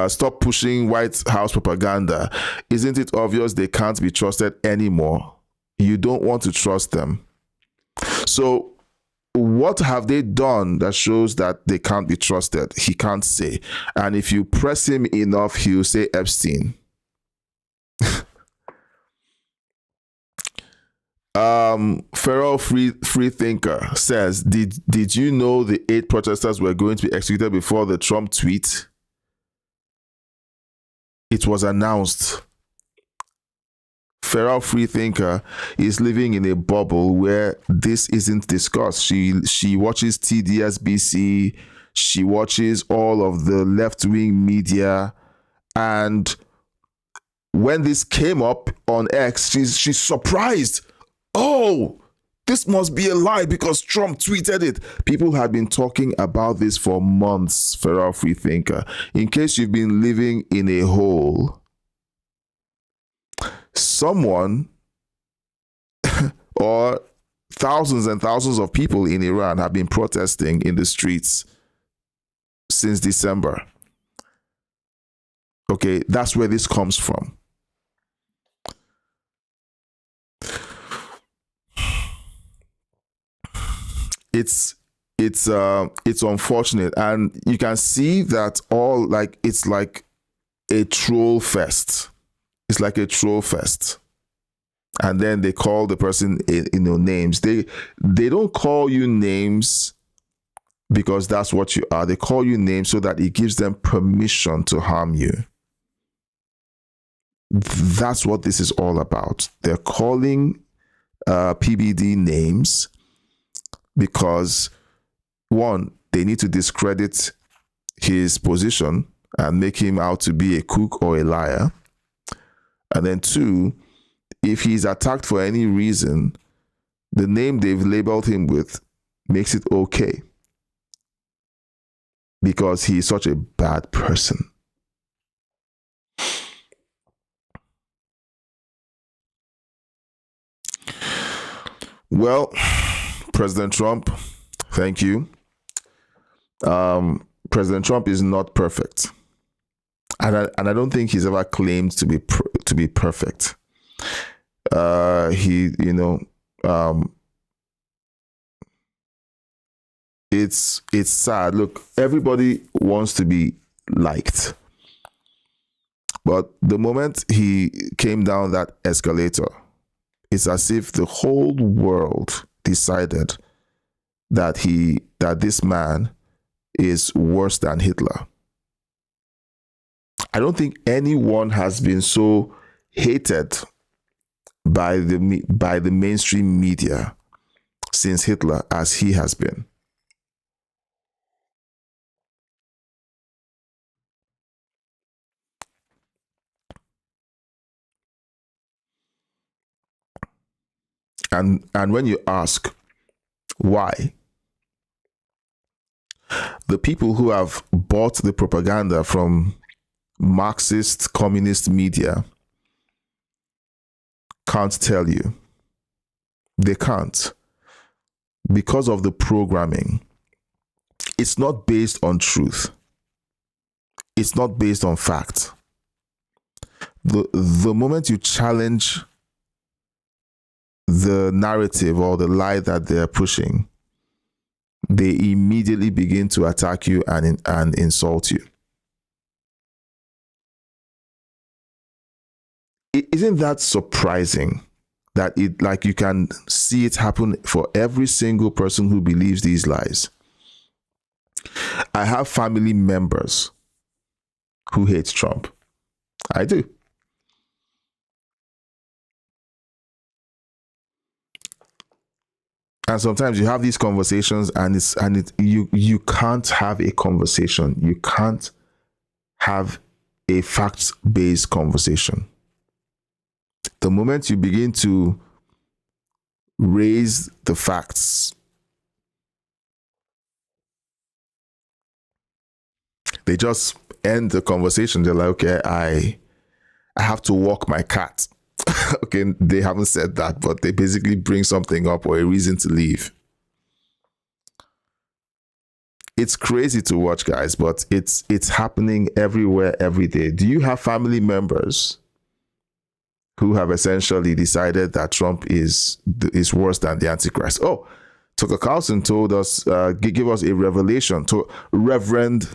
Stop pushing White House propaganda. Isn't it obvious they can't be trusted anymore? You don't want to trust them. So what have they done that shows that they can't be trusted? He can't say. And if you press him enough, he'll say Epstein. Feral free thinker says, did you know the 8 protesters were going to be executed before the Trump tweet? It was announced. Feral free thinker is living in a bubble where this isn't discussed. She watches TDSBC, she watches all of the left-wing media, and when this came up on X, she's surprised. Oh, this must be a lie because Trump tweeted it. People had been talking about this for months, Feral free thinker. In case you've been living in a hole, someone or thousands and thousands of people in Iran have been protesting in the streets since December. Okay, that's where this comes from. It's unfortunate, and you can see that it's like a troll fest. It's like a troll fest. And then they call the person names. They don't call you names because that's what you are. They call you names so that it gives them permission to harm you. That's what this is all about. They're calling PBD names because, one, they need to discredit his position and make him out to be a crook or a liar. And then 2, if he's attacked for any reason, the name they've labeled him with makes it okay because he's such a bad person. Well, President Trump, thank you. President Trump is not perfect. And I don't think he's ever claimed to be perfect. It's sad. Look, everybody wants to be liked, but the moment he came down that escalator, it's as if the whole world decided that this man is worse than Hitler. I don't think anyone has been so hated by the mainstream media since Hitler as he has been. And when you ask, Why? The people who have bought the propaganda from Marxist, communist media can't tell you. They can't. Because of the programming. It's not based on truth. It's not based on fact. The moment you challenge the narrative or the lie that they're pushing, they immediately begin to attack you and insult you. Isn't that surprising that you can see it happen for every single person who believes these lies? I have family members who hate Trump. I do. And sometimes you have these conversations and you can't have a conversation. You can't have a fact-based conversation. The moment you begin to raise the facts, they just end the conversation. They're like, okay, I have to walk my cat. Okay, they haven't said that, but they basically bring something up or a reason to leave. It's crazy to watch, guys, but it's happening everywhere, every day. Do you have family members who have essentially decided that Trump is worse than the Antichrist? Oh, Tucker Carlson told us, give us a revelation. To Reverend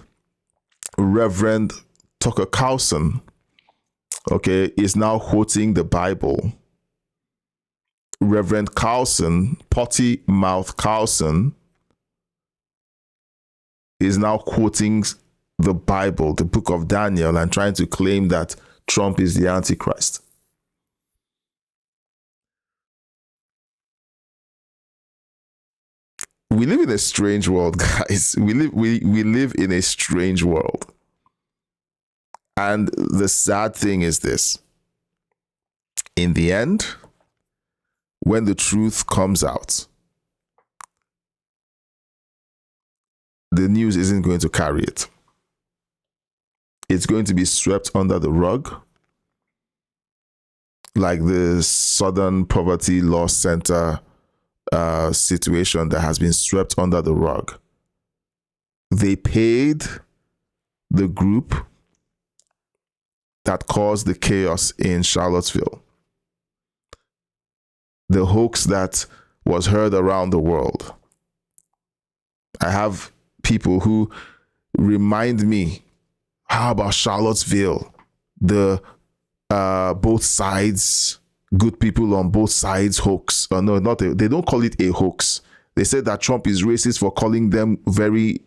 Tucker Carlson, okay, is now quoting the Bible. Reverend Carlson, potty mouth Carlson, is now quoting the Bible, the book of Daniel, and trying to claim that Trump is the Antichrist. We live in a strange world, guys. We live in a strange world. And the sad thing is this. In the end, when the truth comes out, the news isn't going to carry it. It's going to be swept under the rug, like the Southern Poverty Law Center situation that has been swept under the rug. They paid the group that caused the chaos in Charlottesville, the hoax that was heard around the world. I have people who remind me, how about Charlottesville? The both sides, good people on both sides hoax. No, they don't call it a hoax. They said that Trump is racist for calling them very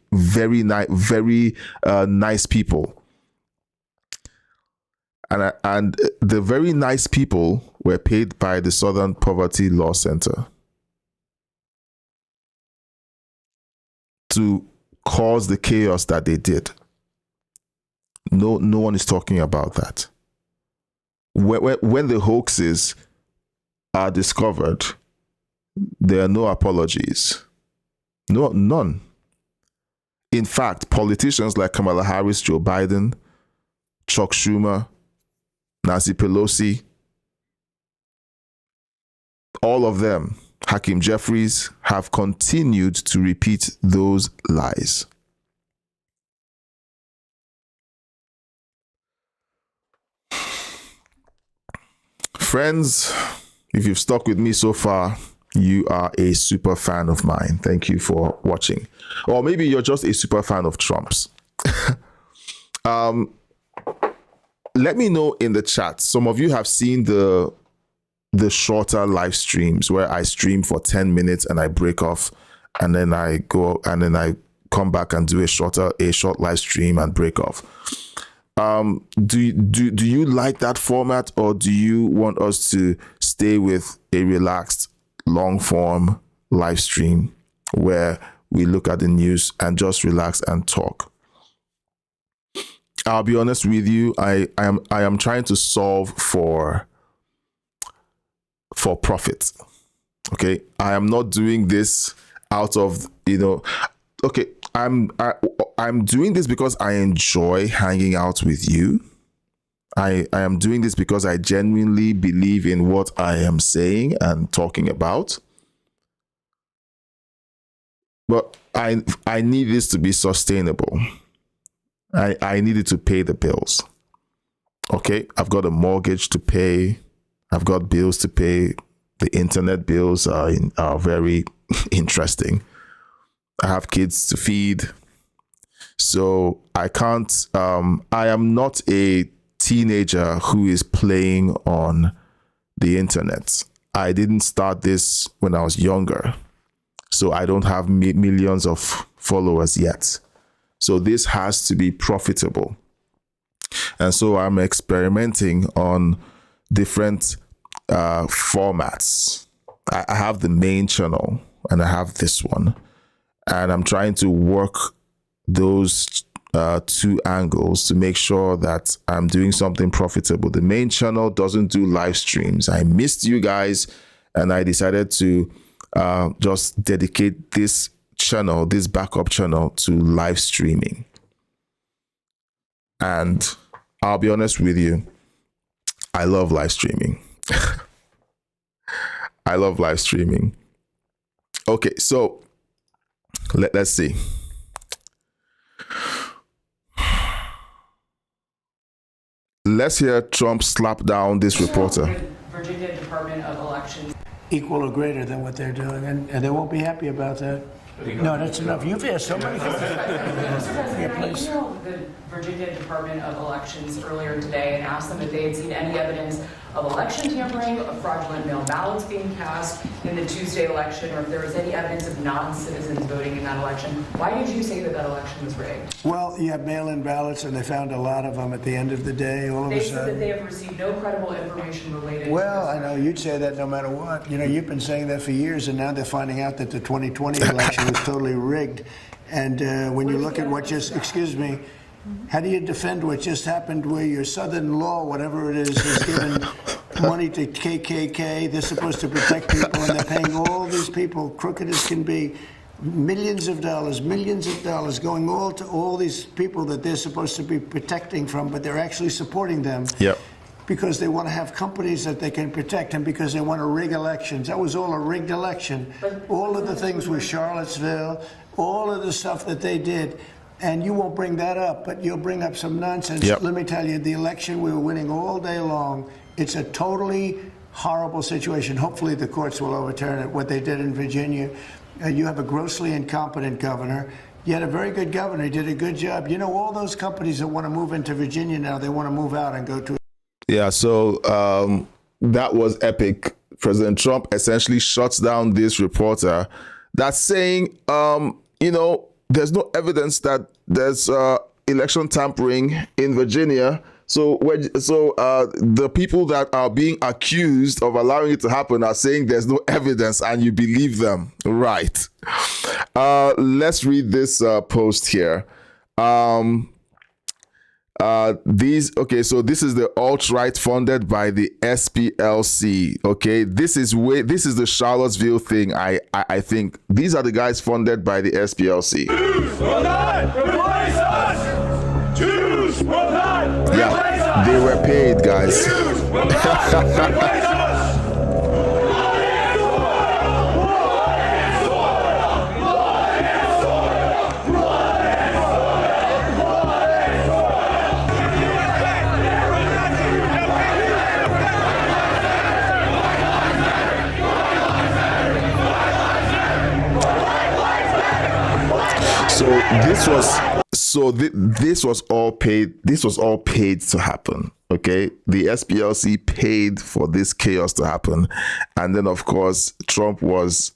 nice people. And the very nice people were paid by the Southern Poverty Law Center to cause the chaos that they did. No one is talking about that. When the hoaxes are discovered, there are no apologies. None. In fact, politicians like Kamala Harris, Joe Biden, Chuck Schumer, Nancy Pelosi, all of them, Hakeem Jeffries, have continued to repeat those lies. Friends, if you've stuck with me so far, you are a super fan of mine. Thank you for watching. Or maybe you're just a super fan of Trump's. Let me know in the chat. Some of you have seen the shorter live streams where I stream for 10 minutes and I break off, and then I go and then I come back and do a short live stream and break off. Do you like that format, or do you want us to stay with a relaxed long form live stream where we look at the news and just relax and talk? I'll be honest with you, I am trying to solve for profit. Okay, I am not doing this out of, okay, I'm doing this because I enjoy hanging out with you. I am doing this because I genuinely believe in what I am saying and talking about. But I need this to be sustainable. I need it to pay the bills. Okay, I've got a mortgage to pay. I've got bills to pay. The internet bills are very interesting. I have kids to feed. So I can't, I am not a teenager who is playing on the internet. I didn't start this when I was younger. So I don't have millions of followers yet. So this has to be profitable. And so I'm experimenting on different formats. I have the main channel and I have this one. And I'm trying to work those two angles to make sure that I'm doing something profitable. The main channel doesn't do live streams. I missed you guys and I decided to just dedicate this channel, this backup channel, to live streaming. And I'll be honest with you, I love live streaming. I love live streaming. Okay, so let's see. Let's hear Trump slap down this reporter. Virginia Department of Elections. Equal or greater than what they're doing, and they won't be happy about that. No, that's enough. You've asked so many questions. Yeah, please. The Virginia Department of Elections earlier today and asked them if they had seen any evidence of election tampering, of fraudulent mail ballots being cast in the Tuesday election, or if there was any evidence of non-citizens voting in that election. Why did you say that that election was rigged? Well, you have mail-in ballots, and they found a lot of them at the end of the day. All of a They said sudden, that they have received no credible information related well, to I know you'd say that no matter what. You know, you've been saying that for years, and now they're finding out that the 2020 election was totally rigged. And when you look at what just, excuse me, how do you defend what just happened where your Southern law, whatever it is given money to KKK? They're supposed to protect people, and they're paying all these people, crooked as can be, millions of dollars going all to all these people that they're supposed to be protecting from, but they're actually supporting them. Yep. Because they want to have companies that they can protect, and because they want to rig elections. That was all a rigged election. All of the things with Charlottesville, all of the stuff that they did, and you won't bring that up, but you'll bring up some nonsense. Yep. Let me tell you, the election, we were winning all day long. It's a totally horrible situation. Hopefully the courts will overturn it, what they did in Virginia. You have a grossly incompetent governor. You had a very good governor. He did a good job. You know, all those companies that want to move into Virginia now, they want to move out and go to. Yeah, so that was epic. President Trump essentially shuts down this reporter that's saying, there's no evidence that there's election tampering in Virginia. So the people that are being accused of allowing it to happen are saying there's no evidence, and you believe them, right? Let's read this post here. So this is the alt-right funded by the SPLC. Okay, this is the Charlottesville thing. I think these are the guys funded by the SPLC. Jews will not replace us. Jews will not replace us. They were paid, guys. Jews will not replace us. This was all paid. This was all paid to happen. Okay, the SPLC paid for this chaos to happen, and then of course Trump was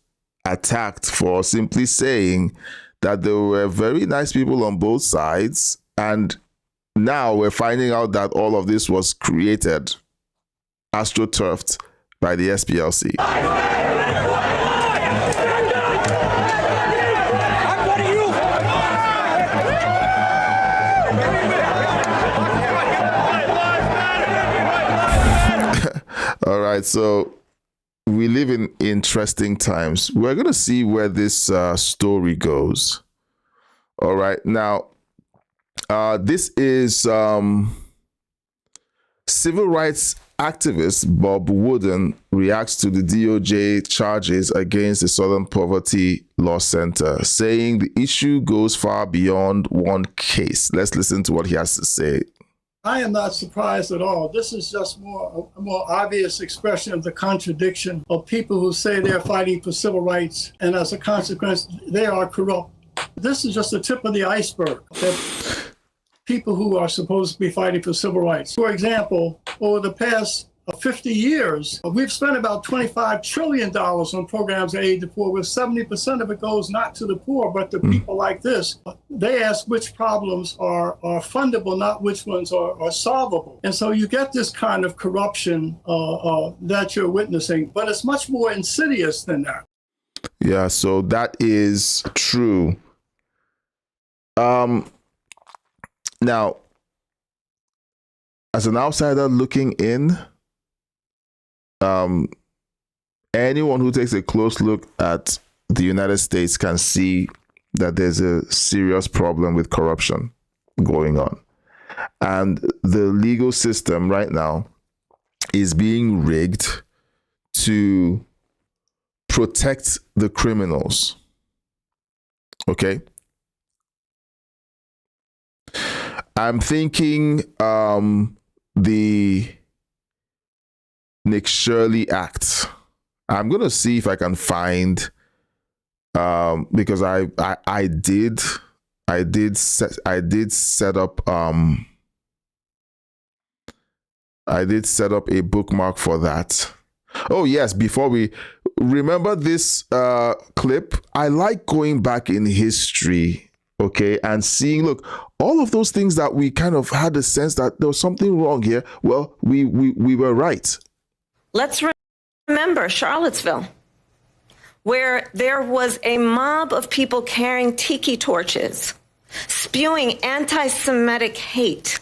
attacked for simply saying that there were very nice people on both sides, and now we're finding out that all of this was created, astroturfed by the SPLC. All right, so we live in interesting times. We're going to see where this story goes. All right. Now, this is civil rights activist Bob Wooden reacts to the DOJ charges against the Southern Poverty Law Center, saying the issue goes far beyond one case. Let's listen to what he has to say. I am not surprised at all. This is just a more obvious expression of the contradiction of people who say they're fighting for civil rights, and as a consequence, they are corrupt. This is just the tip of the iceberg. That people who are supposed to be fighting for civil rights. For example, over the past 50 years, we've spent about $25 trillion on programs of aid to poor, where 70% of it goes not to the poor, but to people like this. They ask which problems are fundable, not which ones are solvable. And so you get this kind of corruption that you're witnessing, but it's much more insidious than that. Yeah, so that is true. Now, as an outsider looking in, anyone who takes a close look at the United States can see that there's a serious problem with corruption going on. And the legal system right now is being rigged to protect the criminals. Okay? I'm thinking the Nick Shirley Act. I'm gonna see if I can find because I did set up a bookmark for that. Oh yes, before we remember this clip, I like going back in history, okay, and seeing, look, all of those things that we kind of had a sense that there was something wrong here. Well, we were right. Let's remember Charlottesville, where there was a mob of people carrying tiki torches, spewing anti-Semitic hate.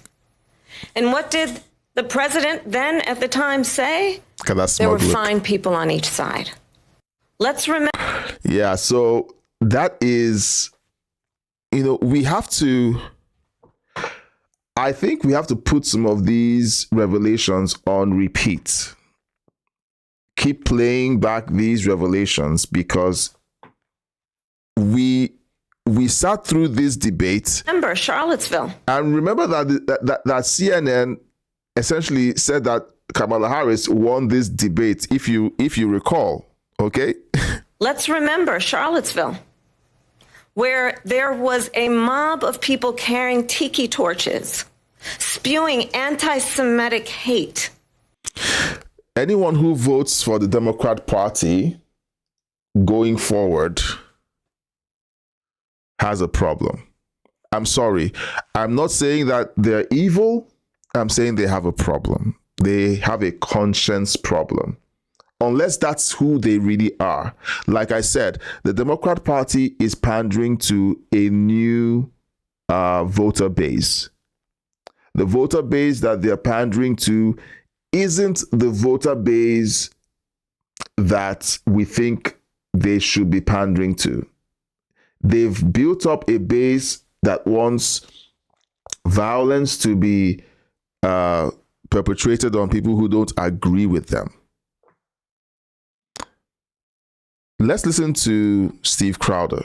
And what did the president then at the time say? There were fine people on each side. Let's remember. Yeah, so that is, we have to, I think we have to put some of these revelations on repeat. Keep playing back these revelations because we sat through this debate. Remember Charlottesville. And remember that CNN essentially said that Kamala Harris won this debate, if you recall, okay? Let's remember Charlottesville, where there was a mob of people carrying tiki torches, spewing anti-Semitic hate. Anyone who votes for the Democrat Party going forward has a problem. I'm sorry. I'm not saying that they're evil. I'm saying they have a problem. They have a conscience problem. Unless that's who they really are. Like I said, the Democrat Party is pandering to a new voter base. The voter base that they're pandering to isn't the voter base that we think they should be pandering to. They've built up a base that wants violence to be perpetrated on people who don't agree with them. Let's listen to Steve Crowder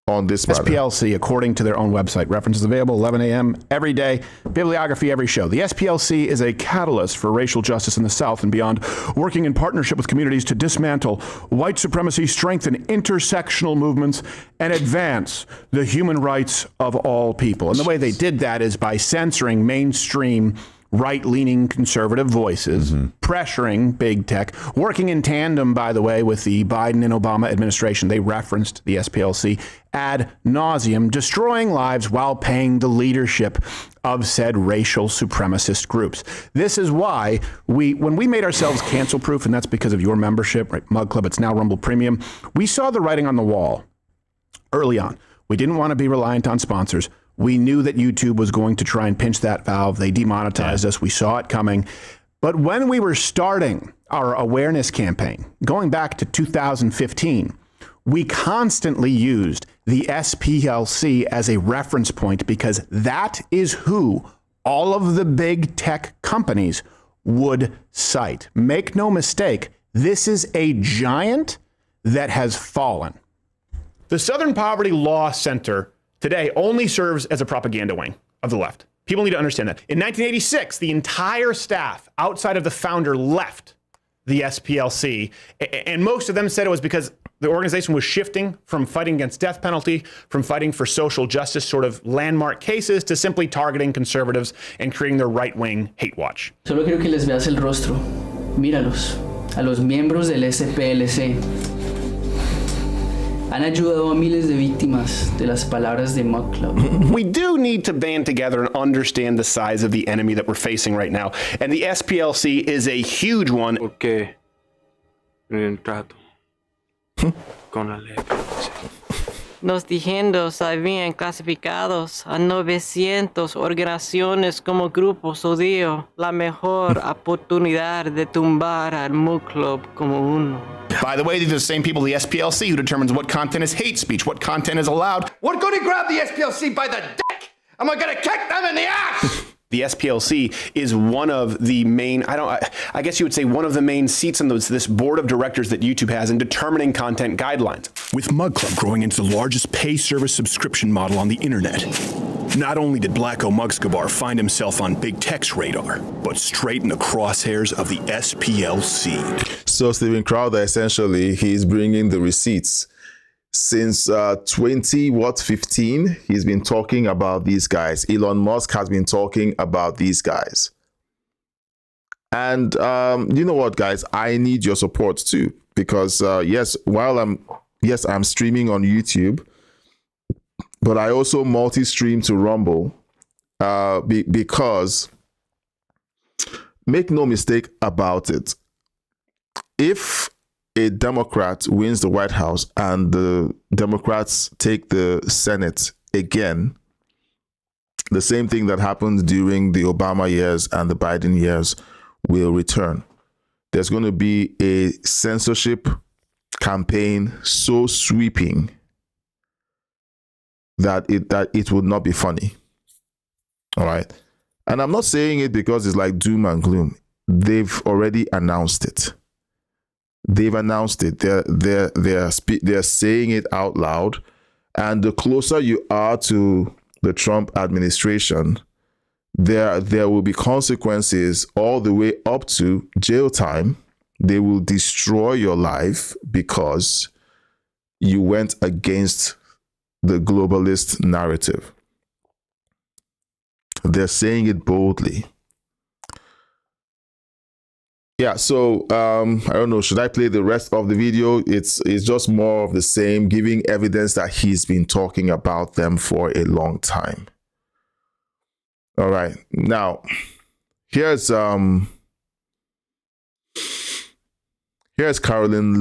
on this matter. SPLC, according to their own website. References available 11 a.m. every day. Bibliography every show. The SPLC is a catalyst for racial justice in the South and beyond, working in partnership with communities to dismantle white supremacy, strengthen intersectional movements, and advance the human rights of all people. And the way they did that is by censoring mainstream right-leaning conservative voices, pressuring big tech, working in tandem, by the way, with the Biden and Obama administration. They referenced the SPLC ad nauseum, destroying lives while paying the leadership of said racial supremacist groups. This is why when we made ourselves cancel-proof, and that's because of your membership, right, Mug Club, it's now Rumble Premium, we saw the writing on the wall early on. We didn't want to be reliant on sponsors. We knew that YouTube was going to try and pinch that valve. They demonetized us. We saw it coming. But when we were starting our awareness campaign, going back to 2015, we constantly used the SPLC as a reference point because that is who all of the big tech companies would cite. Make no mistake, this is a giant that has fallen. The Southern Poverty Law Center today only serves as a propaganda wing of the left. People need to understand that. In 1986, the entire staff outside of the founder left the SPLC, and most of them said it was because the organization was shifting from fighting against death penalty, from fighting for social justice sort of landmark cases, to simply targeting conservatives and creating their right-wing hate watch. Solo quiero que les veas el rostro. Míralos, a los miembros del SPLC. Han ayudado a miles de víctimas de las palabras de Mug Club. We do need to band together and understand the size of the enemy that we're facing right now. And the SPLC is a huge one. Porque en el trato con la ley. Nos dijendos habían clasificados a 900 organizaciones como grupos odio, la mejor oportunidad de tumbar al Mug Club como uno. By the way, these are the same people, the SPLC, who determines what content is hate speech, what content is allowed. We're going to grab the SPLC by the dick, and we're going to kick them in the ass! The SPLC is one of the main, I guess you would say one of the main seats on this board of directors that YouTube has in determining content guidelines. With Mug Club growing into the largest pay service subscription model on the internet, not only did Blacko Mugskabar find himself on big tech's radar, but straight in the crosshairs of the SPLC. So Steven Crowder, essentially, he's bringing the receipts. Since 2015, he's been talking about these guys. Elon Musk has been talking about these guys. And you know what, guys? I need your support too, because yes, I'm streaming on YouTube, but I also multi-stream to Rumble because make no mistake about it. If a Democrat wins the White House and the Democrats take the Senate again, the same thing that happened during the Obama years and the Biden years will return. There's going to be a censorship campaign so sweeping that it would not be funny. All right. And I'm not saying it because it's like doom and gloom. They've already announced it. They've announced it. They're saying it out loud. And the closer you are to the Trump administration, there will be consequences all the way up to jail time. They will destroy your life because you went against the globalist narrative. They're saying it boldly. Yeah, so I don't know, should I play the rest of the video? It's just more of the same, giving evidence that he's been talking about them for a long time. All right, now here's Caroline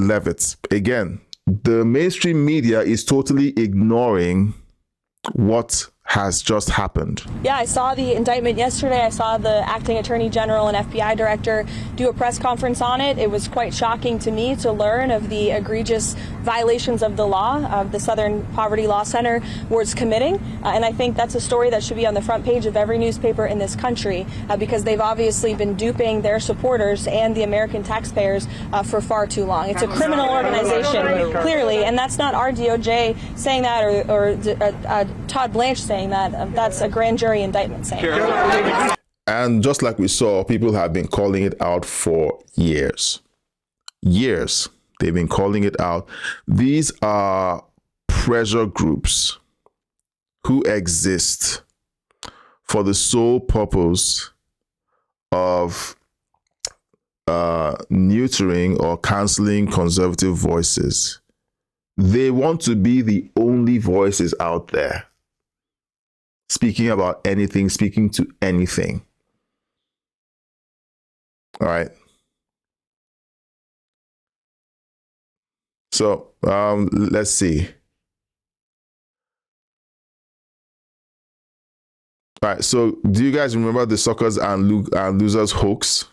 Levitt. Again, the mainstream media is totally ignoring what has just happened. Yeah, I saw the indictment yesterday. I saw the acting attorney general and FBI director do a press conference on it. It was quite shocking to me to learn of the egregious violations of the law of the Southern Poverty Law Center was committing. And I think that's a story that should be on the front page of every newspaper in this country because they've obviously been duping their supporters and the American taxpayers for far too long. It's a criminal organization, clearly, and that's not our DOJ saying that or Todd Blanche saying that. That's a grand jury indictment saying that. And just like we saw, people have been calling it out for years. Years. They've been calling it out. These are pressure groups who exist for the sole purpose of neutering or canceling conservative voices. They want to be the only voices out there speaking about anything, speaking to anything. All right. So let's see. All right. So do you guys remember the Suckers and Losers hoax?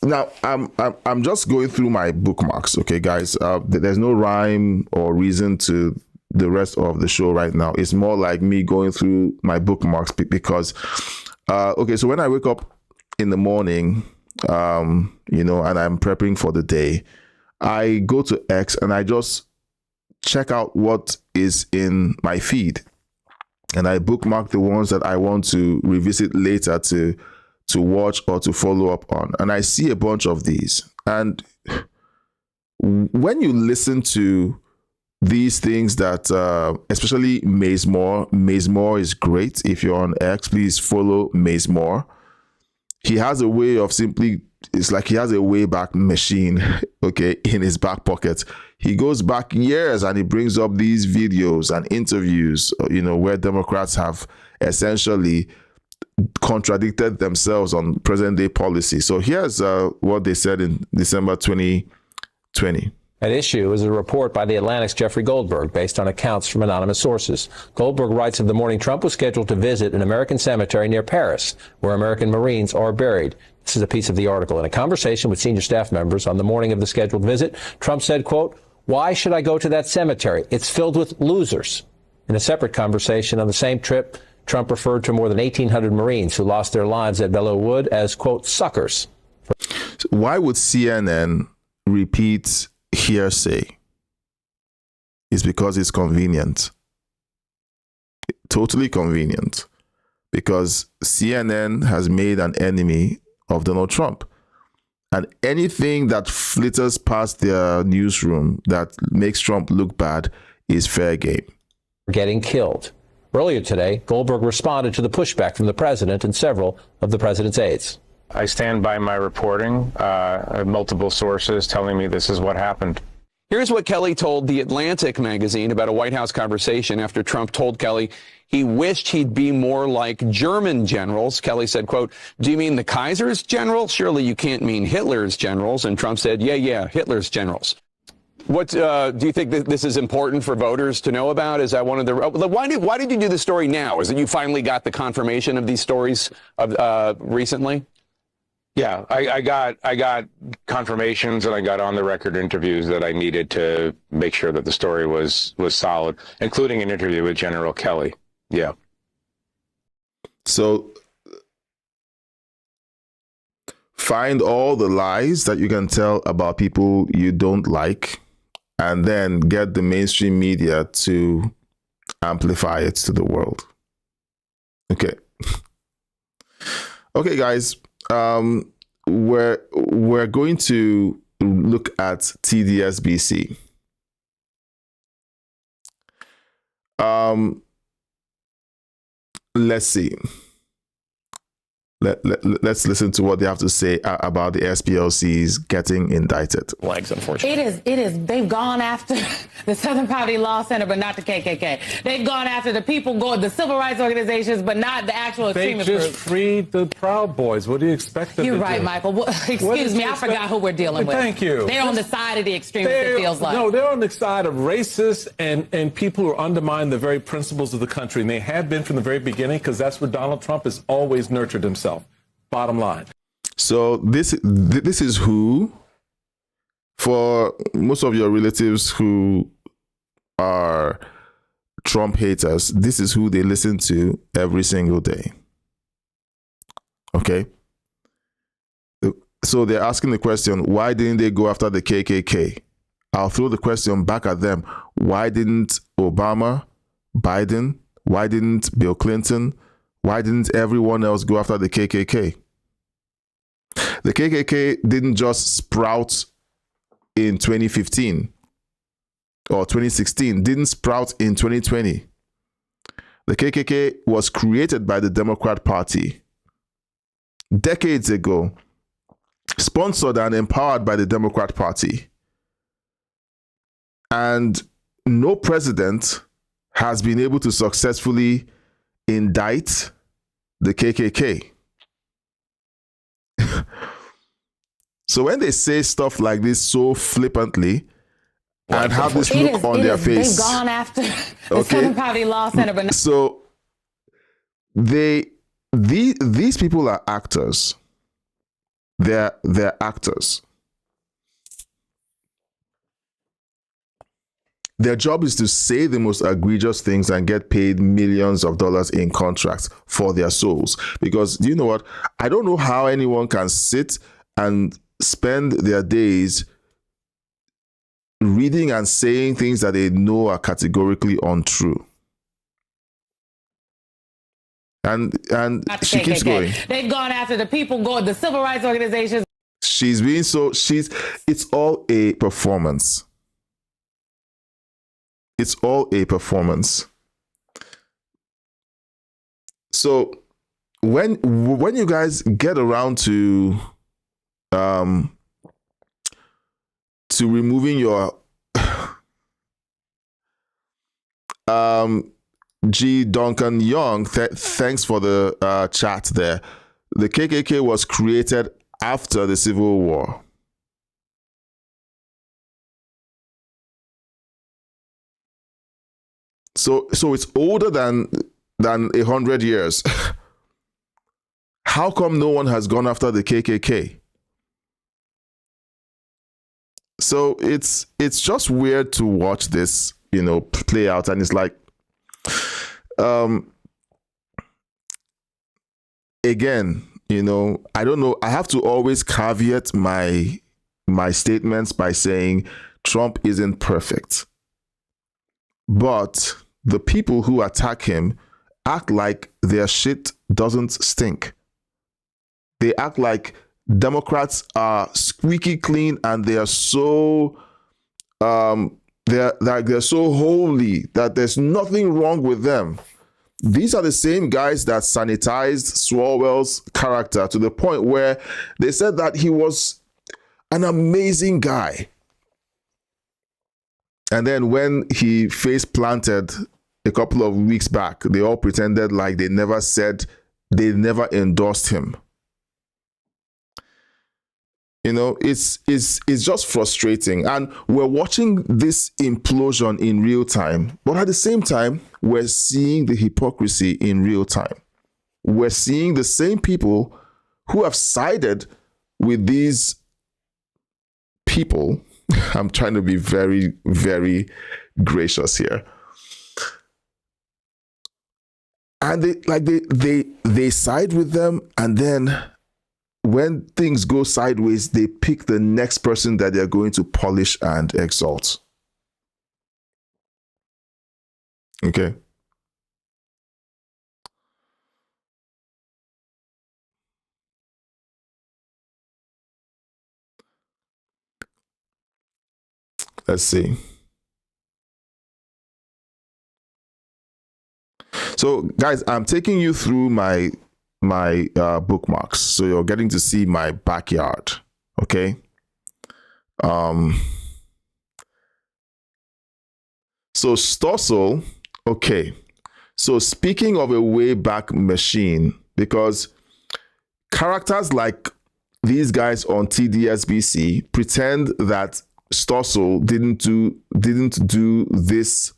Now I'm just going through my bookmarks, okay, guys. There's no rhyme or reason to the rest of the show right now. It's more like me going through my bookmarks because, okay, so when I wake up in the morning, and I'm prepping for the day, I go to X and I just check out what is in my feed, and I bookmark the ones that I want to revisit later to watch or to follow up on. And I see a bunch of these. And when you listen to these things that, especially Mazemore is great. If you're on X, please follow Mazemore. He has a way of it's like he has a way back machine, okay, in his back pocket. He goes back years and he brings up these videos and interviews, where Democrats have essentially contradicted themselves on present day policy. So here's what they said in December 2020. At issue is a report by The Atlantic's Jeffrey Goldberg based on accounts from anonymous sources. Goldberg writes of the morning Trump was scheduled to visit an American cemetery near Paris, where American Marines are buried. This is a piece of the article. In a conversation with senior staff members on the morning of the scheduled visit, Trump said, quote, "Why should I go to that cemetery? It's filled with losers." In a separate conversation on the same trip, Trump referred to more than 1,800 Marines who lost their lives at Belleau Wood as, quote, suckers. Why would CNN repeat hearsay? It's because it's convenient. Totally convenient. Because CNN has made an enemy of Donald Trump. And anything that flitters past their newsroom that makes Trump look bad is fair game. Getting killed. Earlier today, Goldberg responded to the pushback from the president and several of the president's aides. I stand by my reporting. I have multiple sources telling me this is what happened. Here's what Kelly told The Atlantic magazine about a White House conversation after Trump told Kelly he wished he'd be more like German generals. Kelly said, quote, "Do you mean the Kaiser's generals? Surely you can't mean Hitler's generals." And Trump said, yeah, Hitler's generals. What do you think that this is important for voters to know about? Is that one of the why did you do the story now? Is it you finally got the confirmation of these stories recently? Yeah, I got confirmations and I got on the record interviews that I needed to make sure that the story was solid, including an interview with General Kelly. Yeah. So find all the lies that you can tell about people you don't like, and then get the mainstream media to amplify it to the world. Okay. Okay, guys. We're going to look at TDSBC. Let's see. Let's listen to what they have to say about the SPLCs getting indicted. Legs, unfortunately. It is. They've gone after the Southern Poverty Law Center, but not the KKK. They've gone after the people, the civil rights organizations, but not the actual extremist groups. They just freed the Proud Boys. What do you expect them to do? You're right, Michael. Well, excuse me, I forgot who we're dealing with. Thank you. They're on the side of the extremists, it feels like. No, they're on the side of racists and people who undermine the very principles of the country. And they have been from the very beginning, because that's where Donald Trump has always nurtured himself. Bottom line. So this is who, for most of your relatives who are Trump haters, this is who they listen to every single day. Okay? So they're asking the question, why didn't they go after the KKK? I'll throw the question back at them. Why didn't Obama, Biden, why didn't Bill Clinton, why didn't everyone else go after the KKK? The KKK didn't just sprout in 2015 or 2016, didn't sprout in 2020. The KKK was created by the Democrat Party decades ago, sponsored and empowered by the Democrat Party. And no president has been able to successfully indict the KKK. So when they say stuff like this so flippantly and have this look on their face, they've gone after the Southern Poverty Law Center, but so they these people are actors. They're actors. Their job is to say the most egregious things and get paid millions of dollars in contracts for their souls. Because you know what? I don't know how anyone can sit and spend their days reading and saying things that they know are categorically untrue. And she keeps going. They've gone after the people, the civil rights organizations. It's all a performance. It's all a performance. So when you guys get around to removing your G. Duncan Young, thanks for the chat there. The KKK was created after the Civil War. So it's older than 100 years. How come no one has gone after the KKK? So it's just weird to watch this, play out, and it's like, again, I don't know. I have to always caveat my statements by saying Trump isn't perfect. But the people who attack him act like their shit doesn't stink. They act like Democrats are squeaky clean and they are so they're so holy that there's nothing wrong with them. These are the same guys that sanitized Swalwell's character to the point where they said that he was an amazing guy. And then when he face planted a couple of weeks back, they all pretended like they never endorsed him. It's just frustrating. And we're watching this implosion in real time. But at the same time, we're seeing the hypocrisy in real time. We're seeing the same people who have sided with these people. I'm trying to be very, very gracious here. And they side with them, and then when things go sideways, they pick the next person that they're going to polish and exalt. Okay. Let's see. So, guys, I'm taking you through my bookmarks, so you're getting to see my backyard. Okay. So Stossel. Okay. So speaking of a Wayback Machine, because characters like these guys on TDSBC pretend that Stossel didn't do this.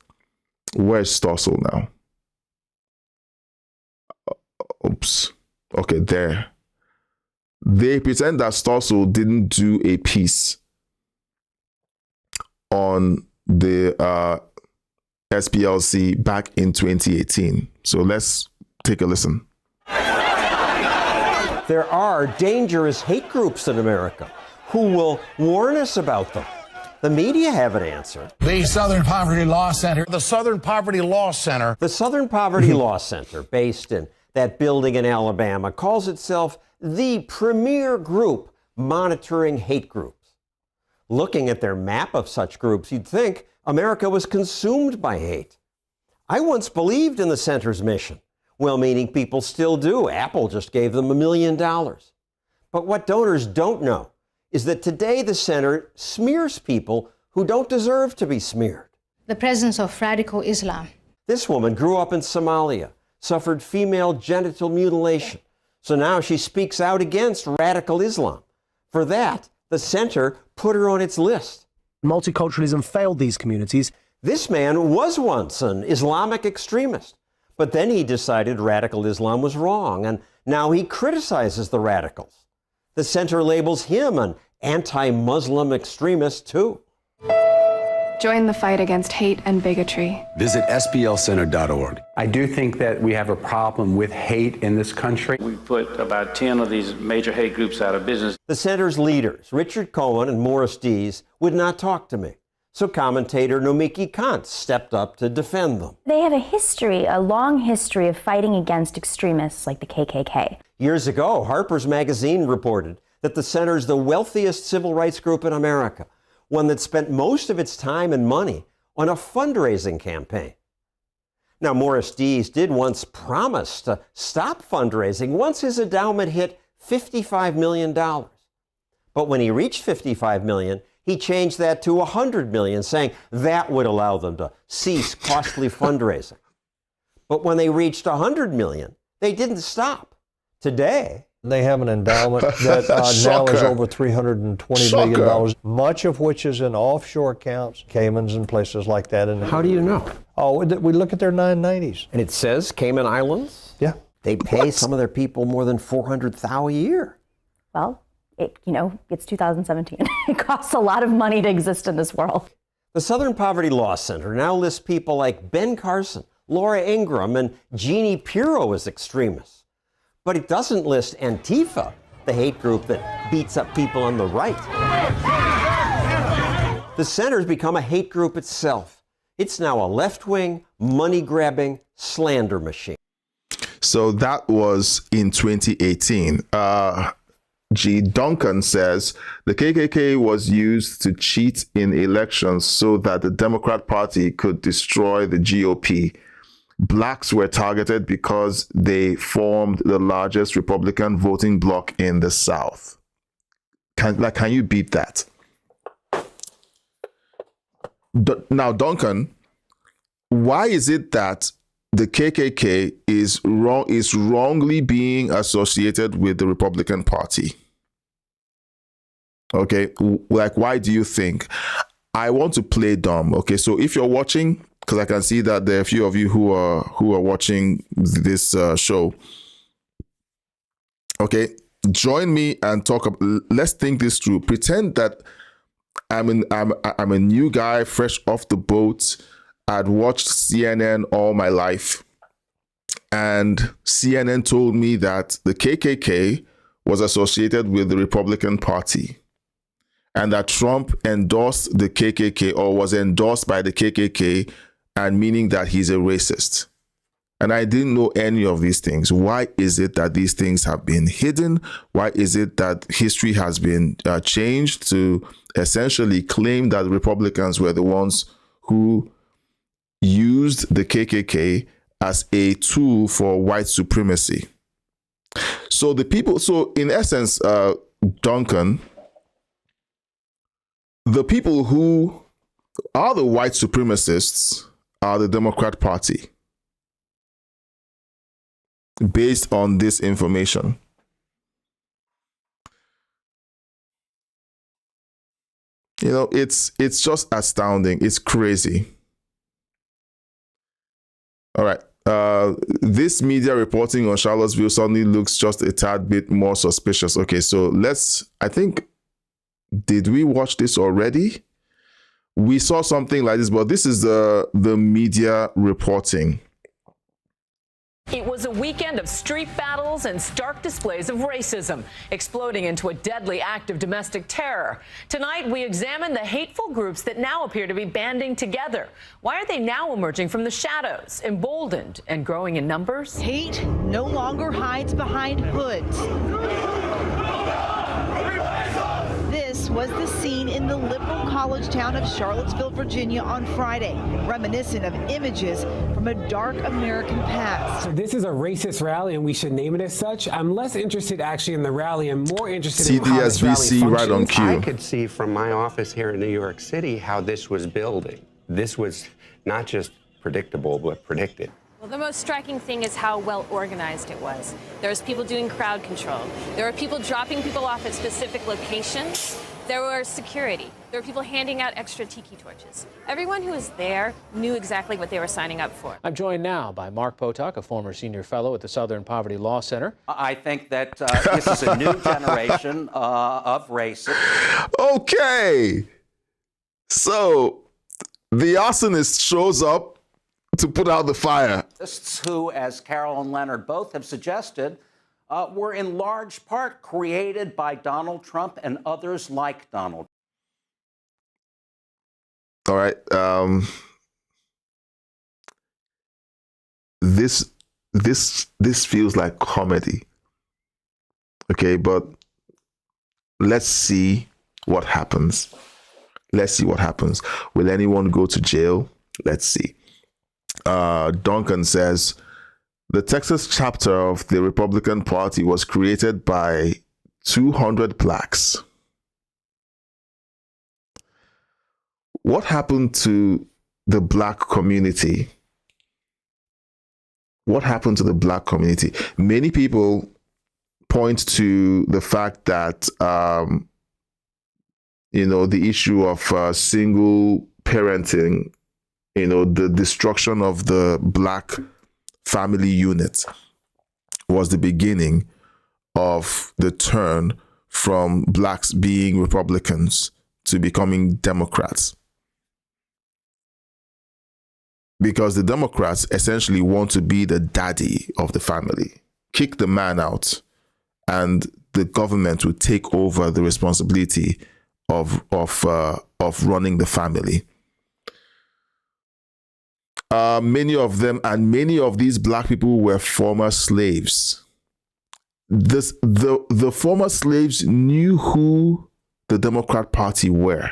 Where's Stossel now? Oops. Okay, there. They pretend that Stossel didn't do a piece on the SPLC back in 2018. So let's take a listen. There are dangerous hate groups in America who will warn us about them. The media have an answer. The Southern Poverty Law Center. The Southern Poverty Law Center. The Southern Poverty Law Center, based in that building in Alabama, calls itself the premier group monitoring hate groups. Looking at their map of such groups, you'd think America was consumed by hate. I once believed in the center's mission. Well-meaning people still do. Apple just gave them $1 million. But what donors don't know is that today the center smears people who don't deserve to be smeared. The presence of radical Islam. This woman grew up in Somalia, suffered female genital mutilation. So now she speaks out against radical Islam. For that, the center put her on its list. Multiculturalism failed these communities. This man was once an Islamic extremist, But then he decided radical Islam was wrong, and now he criticizes the radicals. The center labels him an anti-Muslim extremist, too. Join the fight against hate and bigotry. Visit splcenter.org. I do think that we have a problem with hate in this country. We put about 10 of these major hate groups out of business. The center's leaders, Richard Cohen and Morris Dees, would not talk to me. So commentator Nomiki Kant stepped up to defend them. They have a long history of fighting against extremists like the KKK. Years ago, Harper's Magazine reported that the center's the wealthiest civil rights group in America, one that spent most of its time and money on a fundraising campaign. Now, Morris Dees did once promise to stop fundraising once his endowment hit $55 million. But when he reached $55 million, he changed that to $100 million, saying that would allow them to cease costly fundraising. But when they reached $100 million, they didn't stop. Today, they have an endowment that now is over $320 million, much of which is in offshore accounts, Caymans and places like that. How do you know? Oh, we look at their 990s. And it says Cayman Islands? Yeah. They pay some of their people more than $400,000 a year. Well, it's 2017. It costs a lot of money to exist in this world. The Southern Poverty Law Center now lists people like Ben Carson, Laura Ingraham, and Jeannie Pirro as extremists. But it doesn't list Antifa, the hate group that beats up people on the right. The center's become a hate group itself. It's now a left-wing, money-grabbing slander machine. So that was in 2018. G. Duncan says the KKK was used to cheat in elections so that the Democrat Party could destroy the GOP. Blacks were targeted because they formed the largest Republican voting bloc in the South. Can you beat that? Now, Duncan, why is it that the KKK is wrongly being associated with the Republican Party? Okay, why do you think? I want to play dumb. Okay, so if you're watching, because I can see that there are a few of you who are watching this show. Okay, join me and talk. Let's think this through. Pretend that I'm a new guy, fresh off the boat. I'd watched CNN all my life, and CNN told me that the KKK was associated with the Republican Party, and that Trump endorsed the KKK or was endorsed by the KKK, and meaning that he's a racist. And I didn't know any of these things. Why is it that these things have been hidden? Why is it that history has been changed to essentially claim that Republicans were the ones who used the KKK as a tool for white supremacy? So in essence, Duncan, the people who are the white supremacists are the Democrat Party, based on this information. It's just astounding. It's crazy. All right. This media reporting on Charlottesville suddenly looks just a tad bit more suspicious. Okay, so did we watch this already? We saw something like this, but this is the media reporting. It was a weekend of street battles and stark displays of racism, exploding into a deadly act of domestic terror. Tonight, we examine the hateful groups that now appear to be banding together. Why are they now emerging from the shadows, emboldened and growing in numbers? Hate no longer hides behind hoods. This was the scene in the liberal college town of Charlottesville, Virginia on Friday, reminiscent of images from a dark American past. So this is a racist rally and we should name it as such. I'm less interested actually in the rally and more interested in how this rally functions. right on cue. I could see from my office here in New York City how this was building. This was not just predictable, but predicted. Well, the most striking thing is how well organized it was. There was people doing crowd control. There were people dropping people off at specific locations. There was security. There were people handing out extra tiki torches. Everyone who was there knew exactly what they were signing up for. I'm joined now by Mark Potok, a former senior fellow at the Southern Poverty Law Center. I think that this is a new generation of racists. Okay. So the arsonist shows up to put out the fire. Who, as Carol and Leonard both have suggested, were in large part created by Donald Trump and others like Donald. All right. This feels like comedy. Okay, but let's see what happens. Let's see what happens. Will anyone go to jail? Let's see. Duncan says, the Texas chapter of the Republican Party was created by 200 blacks. What happened to the black community? What happened to the black community? Many people point to the fact that, the issue of single parenting, the destruction of the black family unit was the beginning of the turn from blacks being Republicans to becoming Democrats. Because the Democrats essentially want to be the daddy of the family, kick the man out, and the government will take over the responsibility of running the family. Many of them and many of these black people were former slaves. The former slaves knew who the Democrat Party were.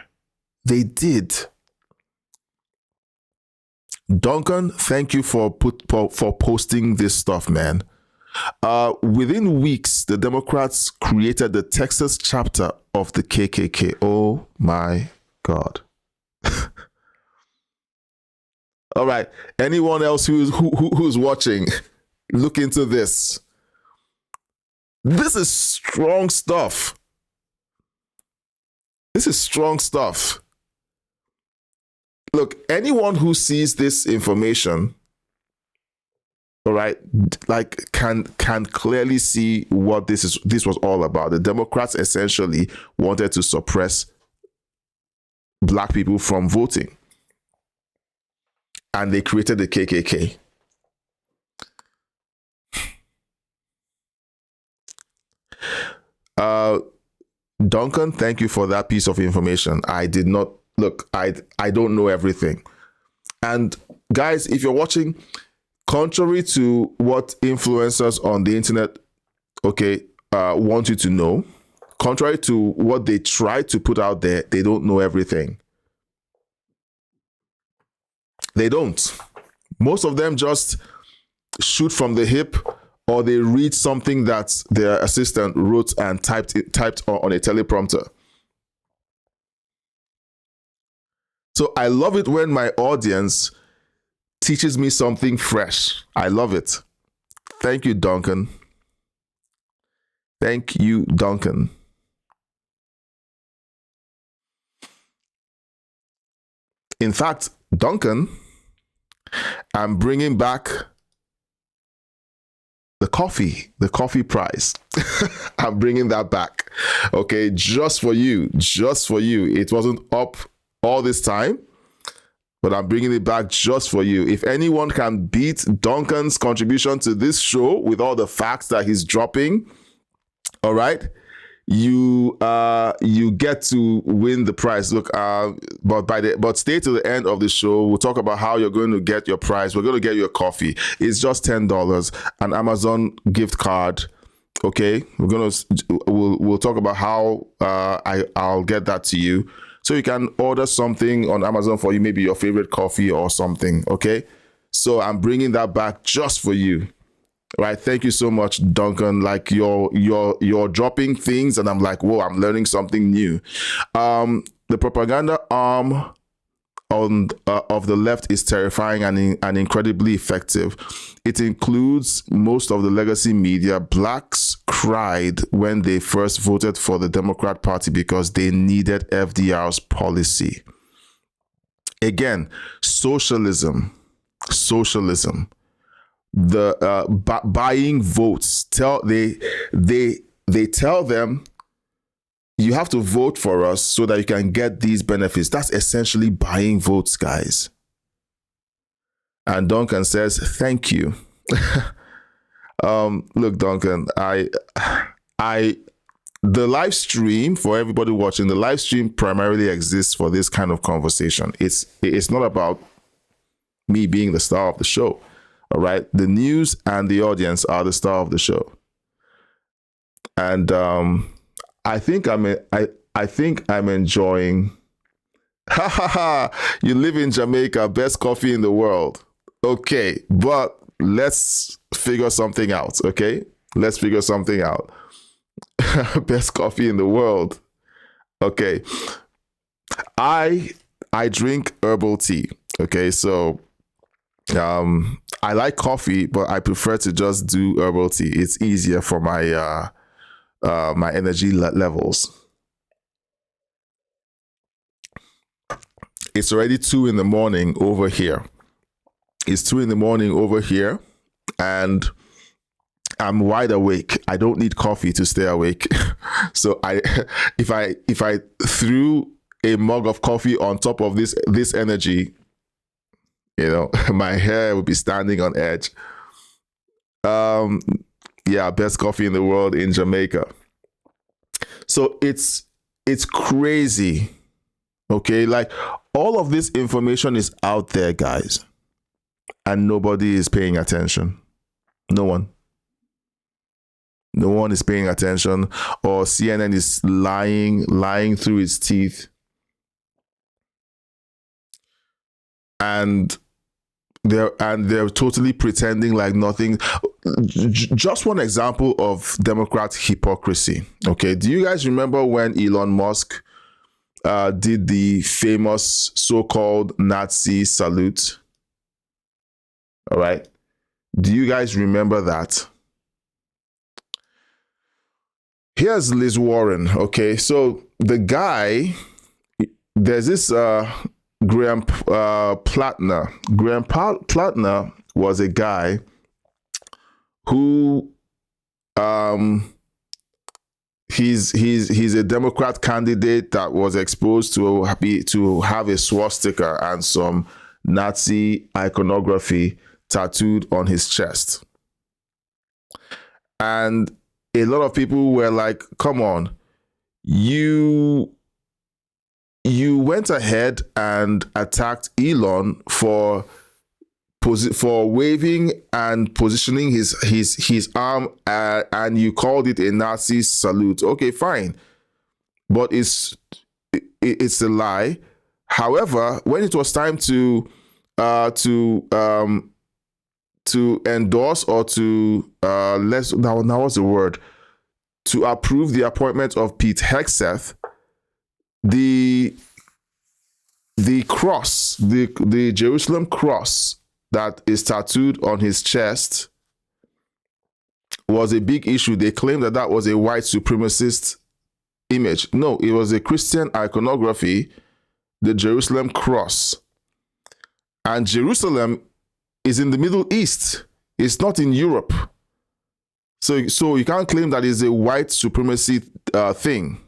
They did. Duncan, thank you for posting this stuff, man. Within weeks, the Democrats created the Texas chapter of the KKK. Oh my God. All right. Anyone else who's watching, look into this. This is strong stuff. This is strong stuff. Look, anyone who sees this information, all right, like can clearly see what this was all about. The Democrats essentially wanted to suppress black people from voting. And they created the KKK. Duncan, thank you for that piece of information. I did not look. I don't know everything. And guys, if you're watching, contrary to what influencers on the internet, want you to know, contrary to what they try to put out there, they don't know everything. They don't. Most of them just shoot from the hip, or they read something that their assistant wrote and typed on a teleprompter. So I love it when my audience teaches me something fresh. I love it. Thank you, Duncan. Thank you, Duncan. In fact, Duncan, I'm bringing back the coffee prize. I'm bringing that back. Okay, just for you. It wasn't up all this time, but I'm bringing it back just for you. If anyone can beat Duncan's contribution to this show with all the facts that he's dropping, all right, you get to win the prize. Look, but stay to the end of the show. We'll talk about how you're going to get your prize. We're going to get you a coffee. It's just $10, an Amazon gift card. Okay, we'll talk about how I'll get that to you, so you can order something on Amazon for you, maybe your favorite coffee or something. Okay, so I'm bringing that back just for you. Right, thank you so much, Duncan. Like you're dropping things, and I'm like, whoa, I'm learning something new. The propaganda arm of the left is terrifying and incredibly effective. It includes most of the legacy media. Blacks cried when they first voted for the Democrat Party because they needed FDR's policy. Again, socialism. The buying votes. They tell them, you have to vote for us so that you can get these benefits. That's essentially buying votes, guys. And Duncan says, thank you. Look, Duncan, the live stream, for everybody watching, the live stream primarily exists for this kind of conversation. It's not about me being the star of the show. All right. The news and the audience are the star of the show. And I think I'm enjoying. Ha ha ha! You live in Jamaica, best coffee in the world. Okay, but let's figure something out. Okay, let's figure something out. Best coffee in the world. Okay, I drink herbal tea. Okay, so I like coffee, but I prefer to just do herbal tea. It's easier for my my energy levels. It's already 2 a.m. over here. It's 2 a.m. over here, and I'm wide awake. I don't need coffee to stay awake. So if I threw a mug of coffee on top of this energy, my hair would be standing on edge. Yeah, best coffee in the world in Jamaica. So it's crazy. Okay, like all of this information is out there, guys, and nobody is paying attention. No one is paying attention, or CNN is lying through its teeth. And they're totally pretending like nothing. Just one example of Democrat hypocrisy. Okay, do you guys remember when Elon Musk did the famous so-called Nazi salute? All right, do you guys remember that? Here's Liz Warren. Okay, so the guy, there's this Graham Plattner. Graham Plattner was a guy who he's a Democrat candidate that was exposed to have a swastika and some Nazi iconography tattooed on his chest. And a lot of people were like, come on, you went ahead and attacked Elon for waving and positioning his arm, and you called it a Nazi salute. Okay, fine, but it's a lie. However, when it was time to endorse or to to approve the appointment of Pete Hegseth, the cross, the Jerusalem cross that is tattooed on his chest was a big issue. They claimed that was a white supremacist image. No, it was a Christian iconography, the Jerusalem cross. And Jerusalem is in the Middle East. It's not in Europe. So you can't claim that it's a white supremacy thing.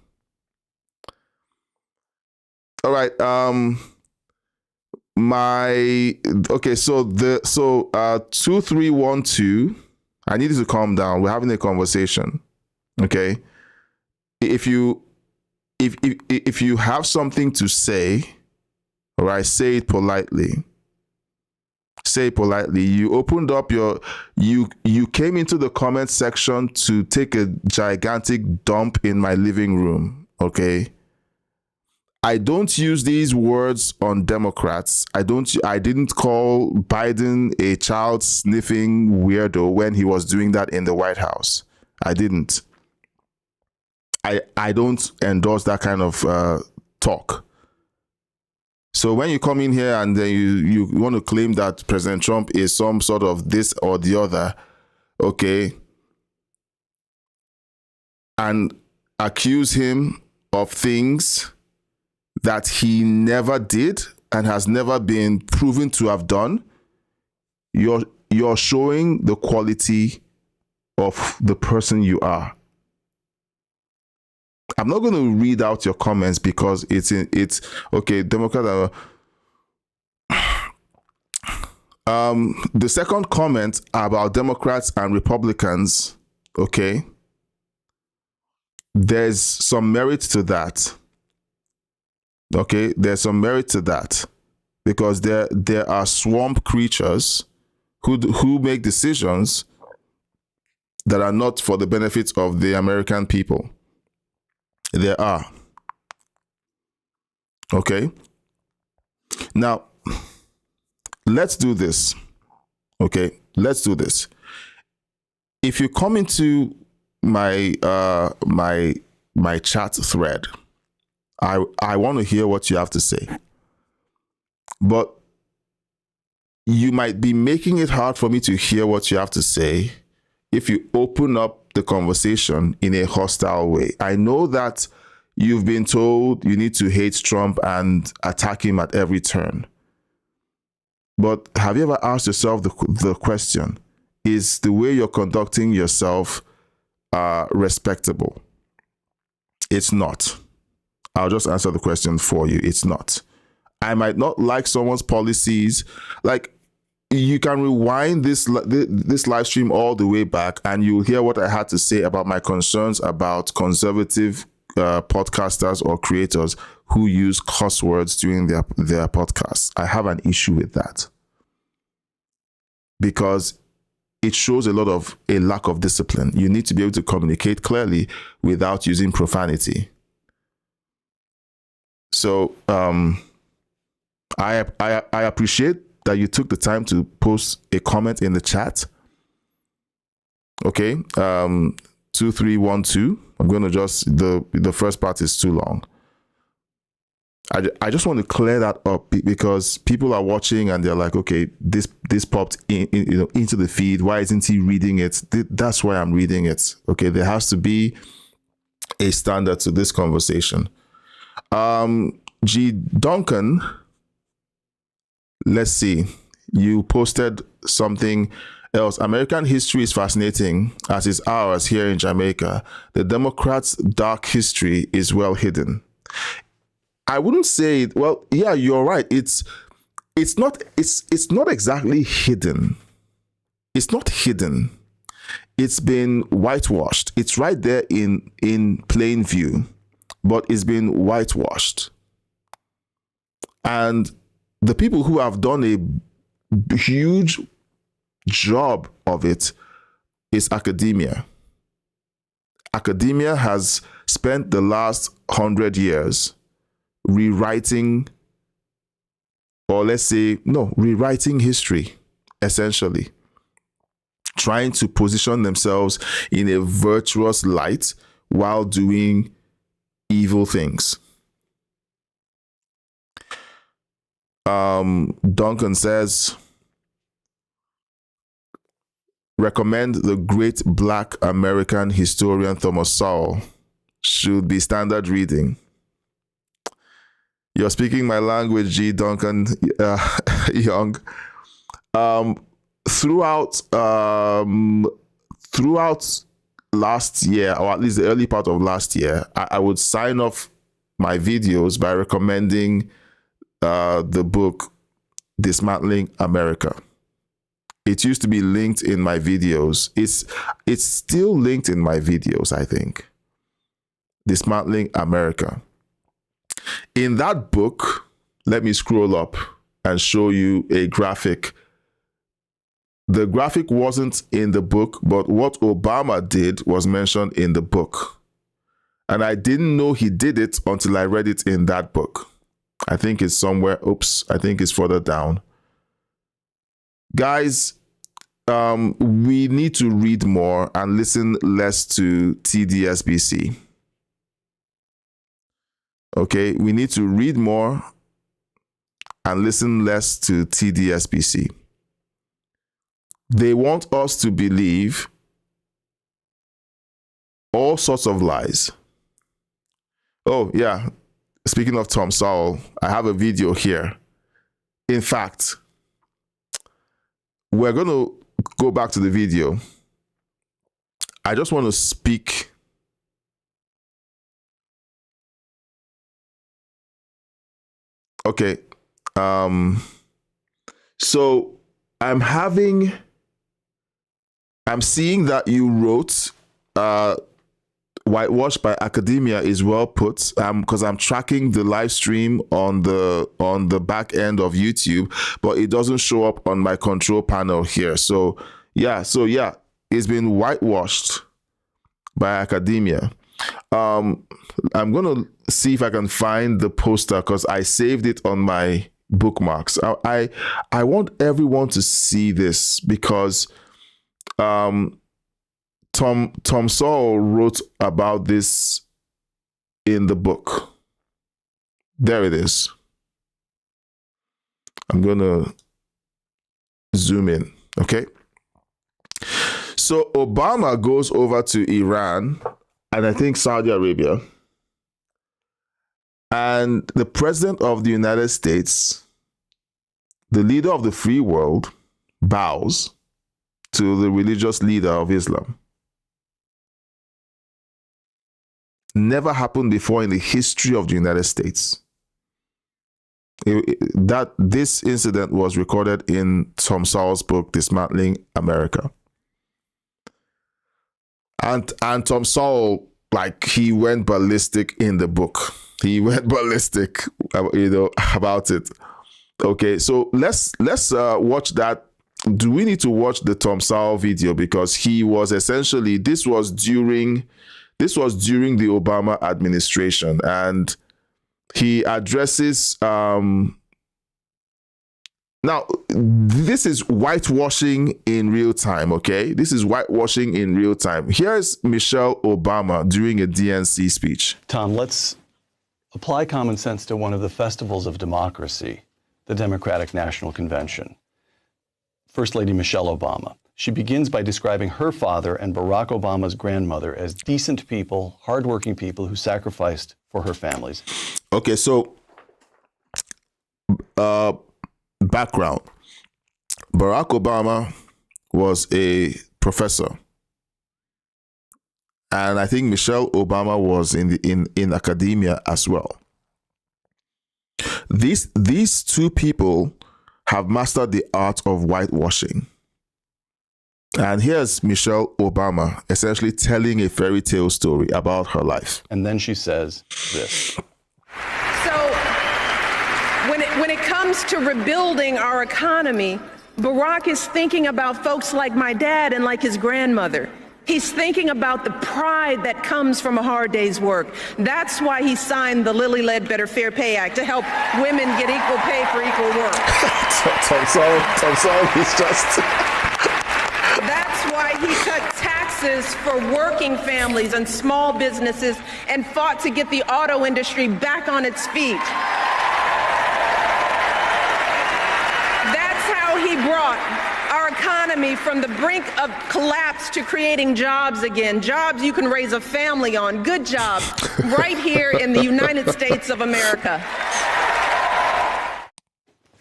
All right. So 2312. I need you to calm down. We're having a conversation. Okay. If you have something to say, all right, say it politely. Say it politely. You opened up you came into the comment section to take a gigantic dump in my living room. Okay. I don't use these words on Democrats. I didn't call Biden a child sniffing weirdo when he was doing that in the White House. I didn't. I don't endorse that kind of talk. So when you come in here and then you want to claim that President Trump is some sort of this or the other, okay, and accuse him of things that he never did and has never been proven to have done, you're showing the quality of the person you are. I'm not going to read out your comments because it's okay. Democrat. The second comment about Democrats and Republicans, okay, there's some merit to that. Okay, there's some merit to that because there are swamp creatures who make decisions that are not for the benefit of the American people. There are. Okay. Now, let's do this. Okay, let's do this. If you come into my my chat thread, I want to hear what you have to say. But you might be making it hard for me to hear what you have to say if you open up the conversation in a hostile way. I know that you've been told you need to hate Trump and attack him at every turn. But have you ever asked yourself the question, is the way you're conducting yourself respectable? It's not. I'll just answer the question for you. It's not. I might not like someone's policies. Like, you can rewind this live stream all the way back and you'll hear what I had to say about my concerns about conservative podcasters or creators who use cuss words during their podcasts. I have an issue with that because it shows a lack of discipline. You need to be able to communicate clearly without using profanity. So I appreciate that you took the time to post a comment in the chat. Okay, 2312. I'm going to just the first part is too long. I just want to clear that up because people are watching and they're like, okay, this popped into the feed. Why isn't he reading it? That's why I'm reading it. Okay, there has to be a standard to this conversation. G. Duncan, let's see. You posted something else. American history is fascinating, as is ours here in Jamaica. The Democrats' dark history is well hidden. I wouldn't say, well, yeah, you're right. It's not exactly hidden. It's not hidden. It's been whitewashed. It's right there in plain view, but it's been whitewashed. And the people who have done a huge job of it is academia. Academia has spent the last 100 years rewriting history, essentially. Trying to position themselves in a virtuous light while doing evil things. Duncan says, recommend the great Black American historian Thomas Sowell. Should be standard reading. You're speaking my language, G. Duncan Young. Throughout last year, or at least the early part of last year, I would sign off my videos by recommending the book Dismantling America. It used to be linked in my videos. It's still linked in my videos, I think. Dismantling America. In that book, let me scroll up and show you a graphic. The graphic wasn't in the book, but what Obama did was mentioned in the book. And I didn't know he did it until I read it in that book. I think it's somewhere. I think it's further down. Guys, we need to read more and listen less to TDSBC. Okay, we need to read more and listen less to TDSBC. They want us to believe all sorts of lies. Oh, yeah. Speaking of Tom Sowell, I have a video here. In fact, we're going to go back to the video. I just want to speak. Okay. So I'm seeing that you wrote whitewashed by academia is well put, because I'm tracking the live stream on the back end of YouTube, but it doesn't show up on my control panel here. So yeah, it's been whitewashed by academia. I'm gonna see if I can find the poster because I saved it on my bookmarks. I want everyone to see this because Tom Sowell wrote about this in the book. There it is. I'm gonna zoom in, okay? So Obama goes over to Iran and I think Saudi Arabia, and the president of the United States, the leader of the free world, bows to the religious leader of Islam. Never happened before in the history of the United States. That this incident was recorded in Tom Sowell's book, Dismantling America. And Tom Sowell, like, he went ballistic in the book. He went ballistic, about it. Okay, so let's watch that. Do we need to watch the Tom Sowell video? Because he was essentially, this was during the Obama administration, and he addresses now, this is whitewashing in real time, okay? This is whitewashing in real time. Here's Michelle Obama during a DNC speech. Tom, let's apply common sense to one of the festivals of democracy, the Democratic National Convention. First Lady Michelle Obama. She begins by describing her father and Barack Obama's grandmother as decent people, hardworking people who sacrificed for her families. Okay, so background. Barack Obama was a professor, and I think Michelle Obama was in academia as well. These two people have mastered the art of whitewashing. And here's Michelle Obama essentially telling a fairy tale story about her life. And then she says this. So when it comes to rebuilding our economy, Barack is thinking about folks like my dad and like his grandmother. He's thinking about the pride that comes from a hard day's work. That's why he signed the Lilly Ledbetter Fair Pay Act to help women get equal pay for equal work. Tom Sowell is just... That's why he cut taxes for working families and small businesses and fought to get the auto industry back on its feet. That's how he brought our economy from the brink of collapse to creating jobs again. Jobs you can raise a family on. Good jobs right here in the United States of America.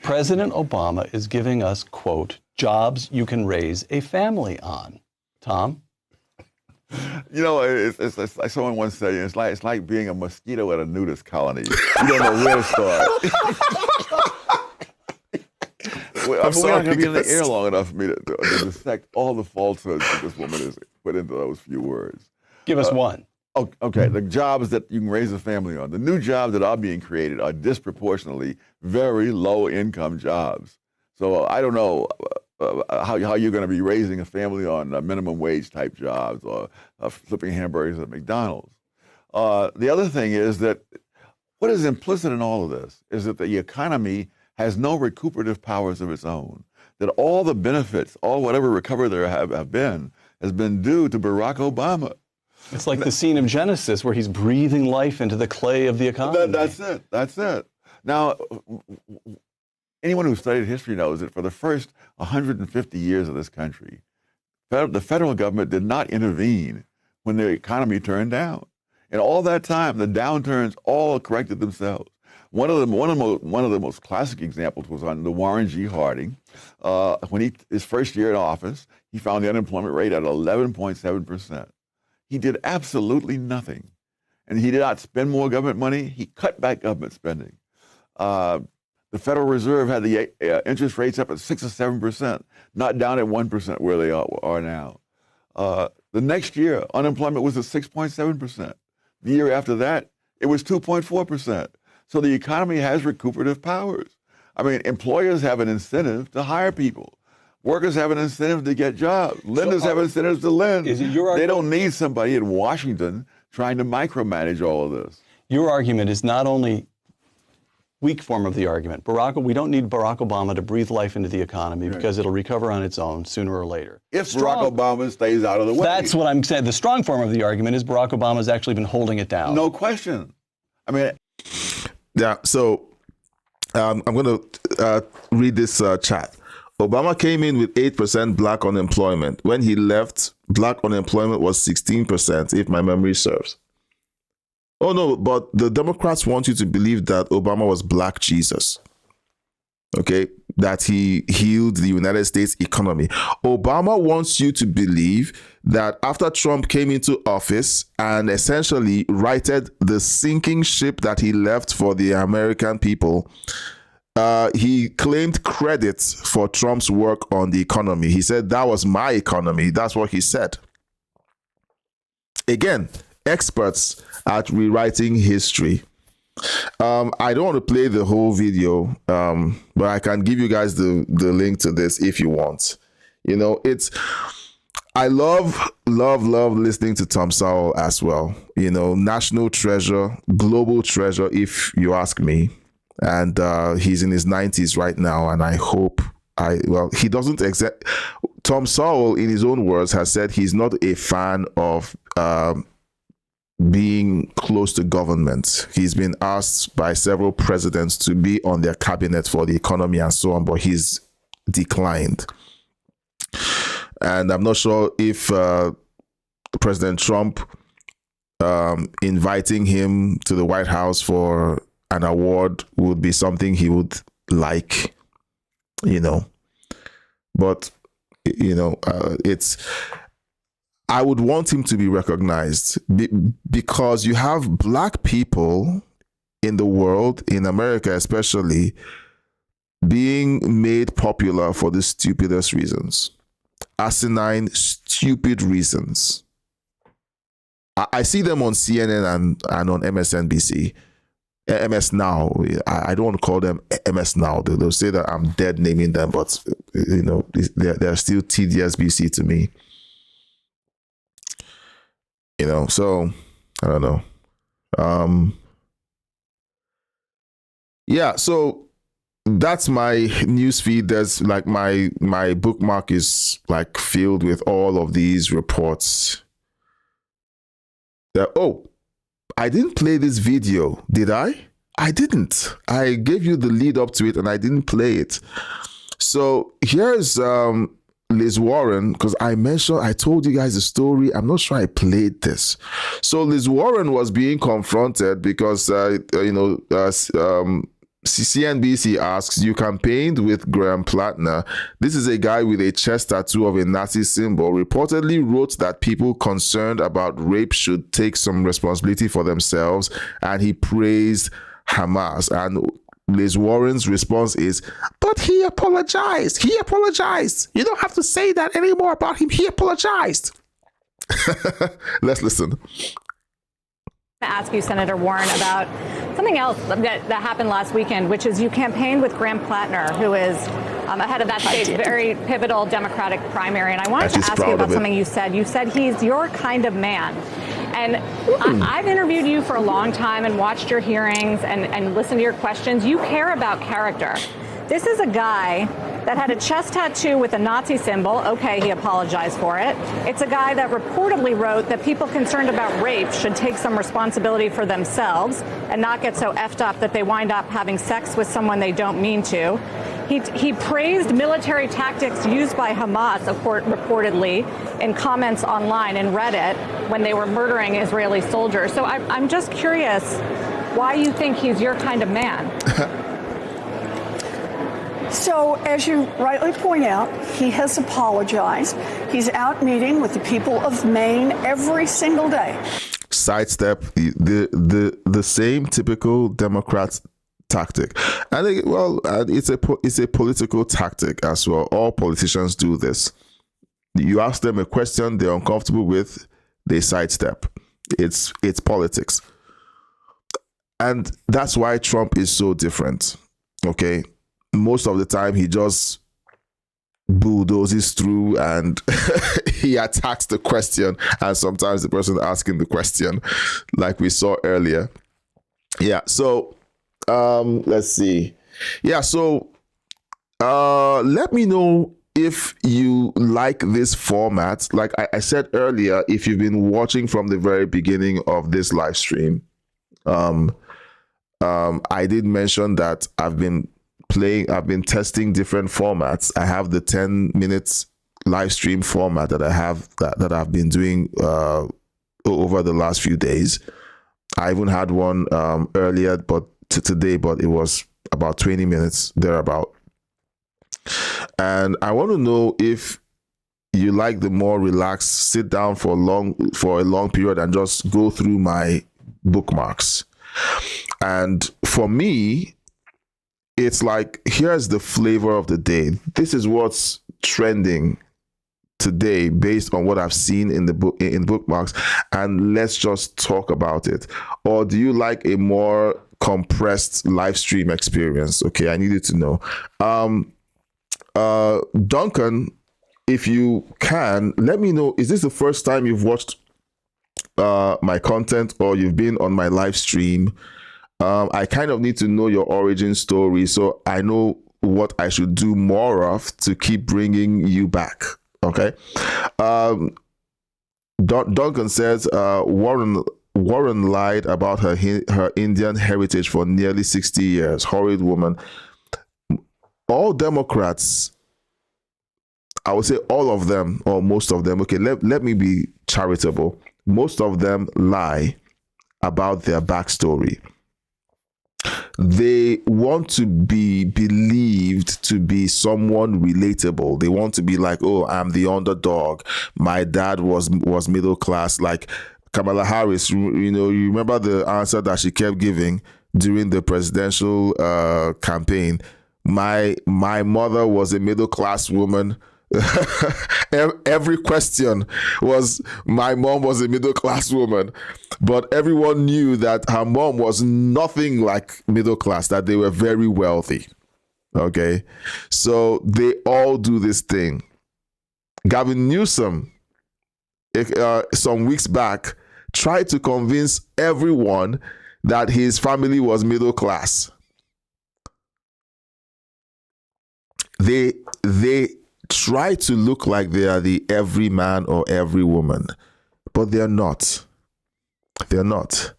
President Obama is giving us, quote, jobs you can raise a family on. Tom? You know, it's like someone once said, it's like being a mosquito at a nudist colony. You don't know where to start. We're not going to be in the air long enough for me to dissect all the falsehoods that this woman has put into those few words. Give us one. Okay, the jobs that you can raise a family on. The new jobs that are being created are disproportionately very low-income jobs. So I don't know how you're going to be raising a family on minimum wage type jobs or flipping hamburgers at McDonald's. The other thing is that what is implicit in all of this is that the economy has no recuperative powers of its own, that all the benefits, all whatever recovery there have been, has been due to Barack Obama. It's like the scene of Genesis where he's breathing life into the clay of the economy. That's it. Now, Anyone who studied history knows that for the first 150 years of this country, the federal government did not intervene when the economy turned down. And all that time, the downturns all corrected themselves. One of the most classic examples was on the Warren G. Harding. When his first year in office, he found the unemployment rate at 11.7%. He did absolutely nothing. And he did not spend more government money. He cut back government spending. The Federal Reserve had the interest rates up at 6 or 7%, not down at 1% where they are now. The next year, unemployment was at 6.7%. The year after that, it was 2.4%. So the economy has recuperative powers. I mean, employers have an incentive to hire people. Workers have an incentive to get jobs. Lenders have incentives to lend. They don't need somebody in Washington trying to micromanage all of this. Your argument is not only weak form of the argument. We don't need Barack Obama to breathe life into the economy because it'll recover on its own sooner or later. If Barack Obama stays out of the way. That's what I'm saying. The strong form of the argument is Barack Obama's actually been holding it down. No question. I mean, yeah. So I'm going to read this chat. Obama came in with 8% black unemployment. When he left, black unemployment was 16%, if my memory serves. Oh, no, but the Democrats want you to believe that Obama was Black Jesus, okay? That he healed the United States economy. Obama wants you to believe that after Trump came into office and essentially righted the sinking ship that he left for the American people, he claimed credit for Trump's work on the economy. He said, that was my economy. That's what he said. Again, experts at rewriting history. I don't want to play the whole video, but I can give you guys the link to this if you want. You know, I love listening to Tom Sowell as well. You know, national treasure, global treasure, if you ask me. And he's in his 90s right now, and I hope he doesn't Tom Sowell, in his own words, has said he's not a fan of being close to government. He's been asked by several presidents to be on their cabinet for the economy and so on, but he's declined. And I'm not sure if President Trump inviting him to the White House for an award would be something he would like, you know. But, you know, I would want him to be recognized because you have black people in the world, in America especially, being made popular for the stupidest reasons. Asinine, stupid reasons. I see them on CNN and on MSNBC. MS Now. I don't want to call them MS Now. They'll say that I'm dead naming them, but, you know, they're still TDSBC to me. You know, so I don't know. Yeah, so that's my news feed. There's like my bookmark is like filled with all of these reports. I didn't play this video, did I? I didn't. I gave you the lead up to it and I didn't play it. So here's Liz Warren, because I told you guys the story. I'm not sure I played this. So Liz Warren was being confronted because, CNBC asks, you campaigned with Graham Plattner. This is a guy with a chest tattoo of a Nazi symbol, reportedly wrote that people concerned about rape should take some responsibility for themselves, and he praised Hamas. And Liz Warren's response is, but he apologized. He apologized. You don't have to say that anymore about him. He apologized. Let's listen. To ask you, Senator Warren, about something else that happened last weekend, which is you campaigned with Graham Plattner, who is ahead of that state's very pivotal Democratic primary. And I wanted to ask you about something you said. You said he's your kind of man. And I've interviewed you for a long time and watched your hearings and listened to your questions. You care about character. This is a guy that had a chest tattoo with a Nazi symbol. Okay, he apologized for it. It's a guy that reportedly wrote that people concerned about rape should take some responsibility for themselves and not get so effed up that they wind up having sex with someone they don't mean to. He praised military tactics used by Hamas, reportedly, in comments online and Reddit when they were murdering Israeli soldiers. So I'm just curious why you think he's your kind of man. So, as you rightly point out, he has apologized. He's out meeting with the people of Maine every single day. Sidestep the same typical Democrat tactic, and it's a political tactic as well. All politicians do this. You ask them a question they're uncomfortable with, they sidestep. It's politics, and that's why Trump is so different. Okay, most of the time he just bulldozes through and he attacks the question, and sometimes the person asking the question, like we saw earlier. Yeah. So. Let's see. Yeah, so let me know if you like this format. Like I said earlier, if you've been watching from the very beginning of this live stream, I did mention that I've been testing different formats. I have the 10 minutes live stream format that I have that I've been doing over the last few days. I even had one earlier, today, but it was about 20 minutes thereabout. And I want to know if you like the more relaxed, sit down for a long period and just go through my bookmarks. And for me, it's like, here's the flavor of the day. This is what's trending today based on what I've seen in the book, in bookmarks, and let's just talk about it. Or do you like a more compressed live stream experience? Okay, I needed to know. Duncan, if you can, let me know, is this the first time you've watched my content or you've been on my live stream? I kind of need to know your origin story so I know what I should do more of to keep bringing you back. Okay. Duncan says Warren lied about her Indian heritage for nearly 60 years. Horrid woman. All Democrats, I would say all of them or most of them. Okay, let me be charitable. Most of them lie about their backstory. They want to be believed to be someone relatable. They want to be like, oh, I'm the underdog. My dad was middle class, like Kamala Harris. You know, you remember the answer that she kept giving during the presidential campaign. My mother was a middle class woman. Every question was, my mom was a middle class woman, but everyone knew that her mom was nothing like middle class, that they were very wealthy. Okay, so they all do this thing. Gavin Newsom, some weeks back, tried to convince everyone that his family was middle class. They try to look like they are the every man or every woman, but they're not. They're not.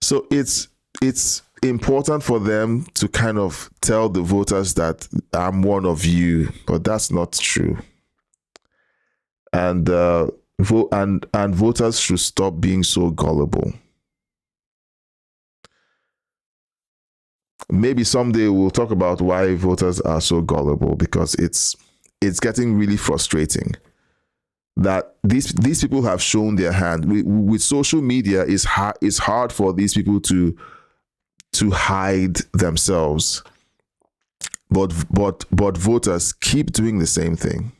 So it's important for them to kind of tell the voters that I'm one of you, but that's not true. And voters should stop being so gullible. Maybe someday we'll talk about why voters are so gullible, because it's getting really frustrating that these people have shown their hand. With social media, it's hard for these people to hide themselves. But voters keep doing the same thing.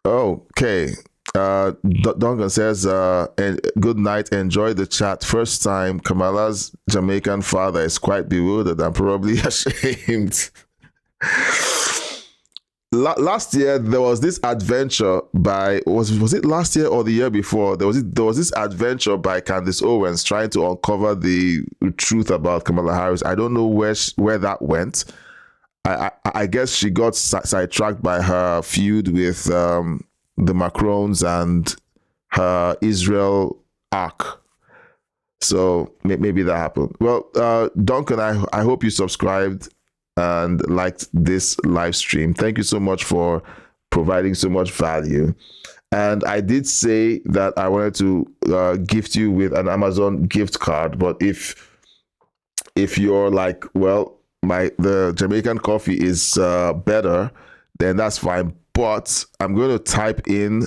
Okay. Duncan says, good night, enjoy the chat. First time, Kamala's Jamaican father is quite bewildered and probably ashamed. last year there was this adventure by was it last year or the year before? There was this adventure by Candace Owens trying to uncover the truth about Kamala Harris. I don't know where that went. I guess she got sidetracked by her feud with the Macrons and her Israel arc. So maybe that happened. Well, Duncan, I hope you subscribed and liked this live stream. Thank you so much for providing so much value. And I did say that I wanted to gift you with an Amazon gift card, but if you're like, well, the Jamaican coffee is better, then that's fine. But I'm going to type in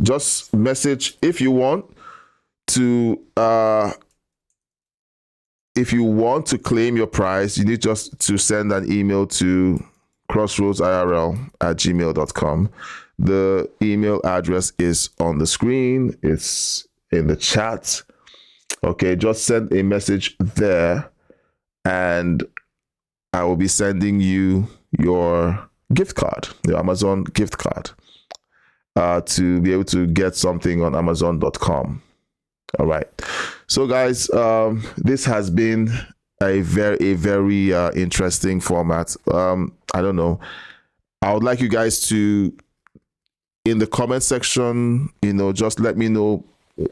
just message if you want to claim your prize. You need just to send an email to crossroadsirl@gmail.com. The email address is on the screen. It's in the chat. Okay, just send a message there and I will be sending you your gift card, the Amazon gift card, to be able to get something on Amazon.com. All right. So, guys, this has been a very interesting format. I don't know. I would like you guys to, in the comment section, just let me know,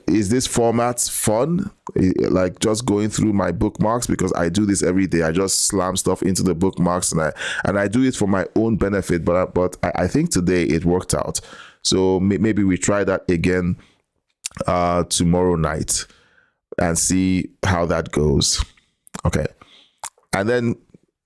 is this format fun? Like just going through my bookmarks, because I do this every day. I just slam stuff into the bookmarks and I do it for my own benefit. But I think today it worked out. So maybe we try that again tomorrow night and see how that goes. Okay. And then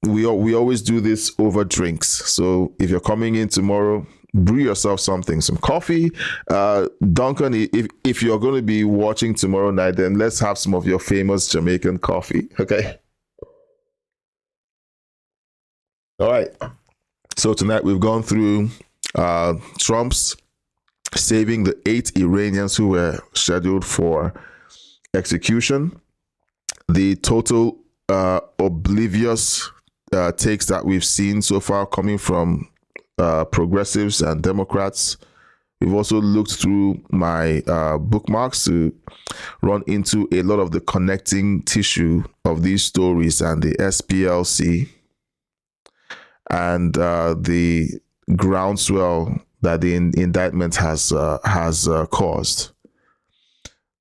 we always do this over drinks. So if you're coming in tomorrow, brew yourself some coffee. Duncan, if you're going to be watching tomorrow night, then let's have some of your famous Jamaican coffee. Okay. All right. So tonight we've gone through Trump's saving the 8 Iranians who were scheduled for execution, the total oblivious takes that we've seen so far coming from progressives and Democrats. We've also looked through my bookmarks to run into a lot of the connecting tissue of these stories and the SPLC and the groundswell that the indictment has caused.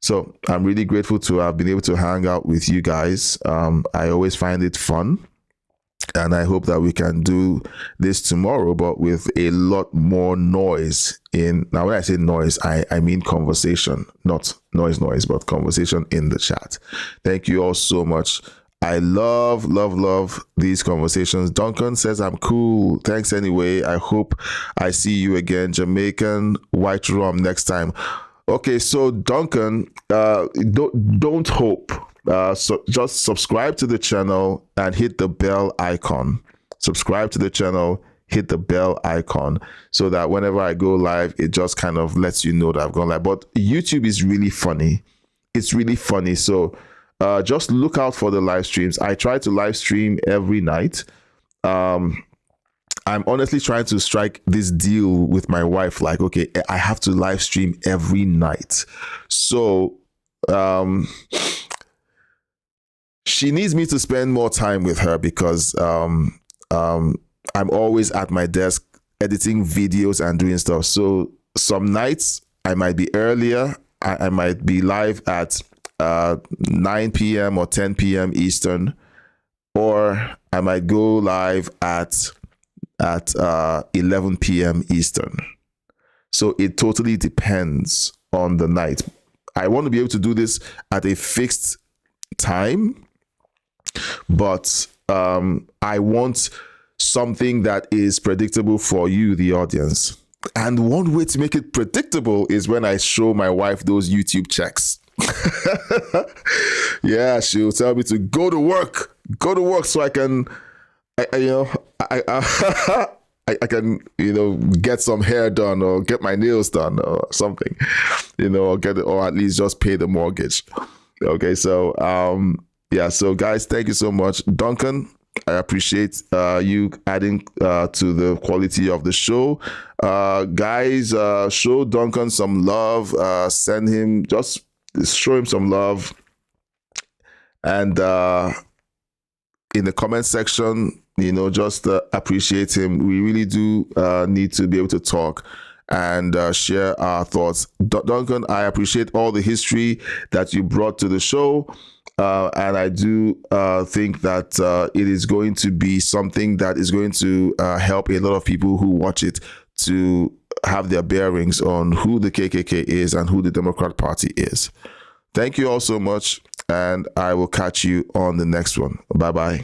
So I'm really grateful to have been able to hang out with you guys. I always find it fun. And I hope that we can do this tomorrow, but with a lot more noise in. Now, when I say noise, I mean conversation, not noise, but conversation in the chat. Thank you all so much. I love these conversations. Duncan says I'm cool. Thanks anyway. I hope I see you again. Jamaican white rum next time. Okay, so Duncan, don't hope. So just subscribe to the channel and hit the bell icon. Subscribe to the channel, hit the bell icon, so that whenever I go live, it just kind of lets you know that I've gone live. But YouTube is really funny. It's really funny. So just look out for the live streams. I try to live stream every night. I'm honestly trying to strike this deal with my wife. Like, okay, I have to live stream every night. So she needs me to spend more time with her because I'm always at my desk editing videos and doing stuff. So some nights I might be earlier. I might be live at 9 p.m. or 10 p.m. Eastern, or I might go live at 11 p.m. Eastern. So it totally depends on the night. I want to be able to do this at a fixed time, but I want something that is predictable for you, the audience. And one way to make it predictable is when I show my wife those YouTube checks. Yeah, she'll tell me to go to work so I can, I can, get some hair done or get my nails done or something, or at least just pay the mortgage. Okay, so, yeah, so guys, thank you so much. Duncan, I appreciate you adding to the quality of the show. Guys, show Duncan some love. Send him, just show him some love. And in the comment section, just appreciate him. We really do need to be able to talk and share our thoughts. Duncan, I appreciate all the history that you brought to the show. And I do think that it is going to be something that is going to help a lot of people who watch it to have their bearings on who the KKK is and who the Democrat Party is. Thank you all so much, and I will catch you on the next one. Bye-bye.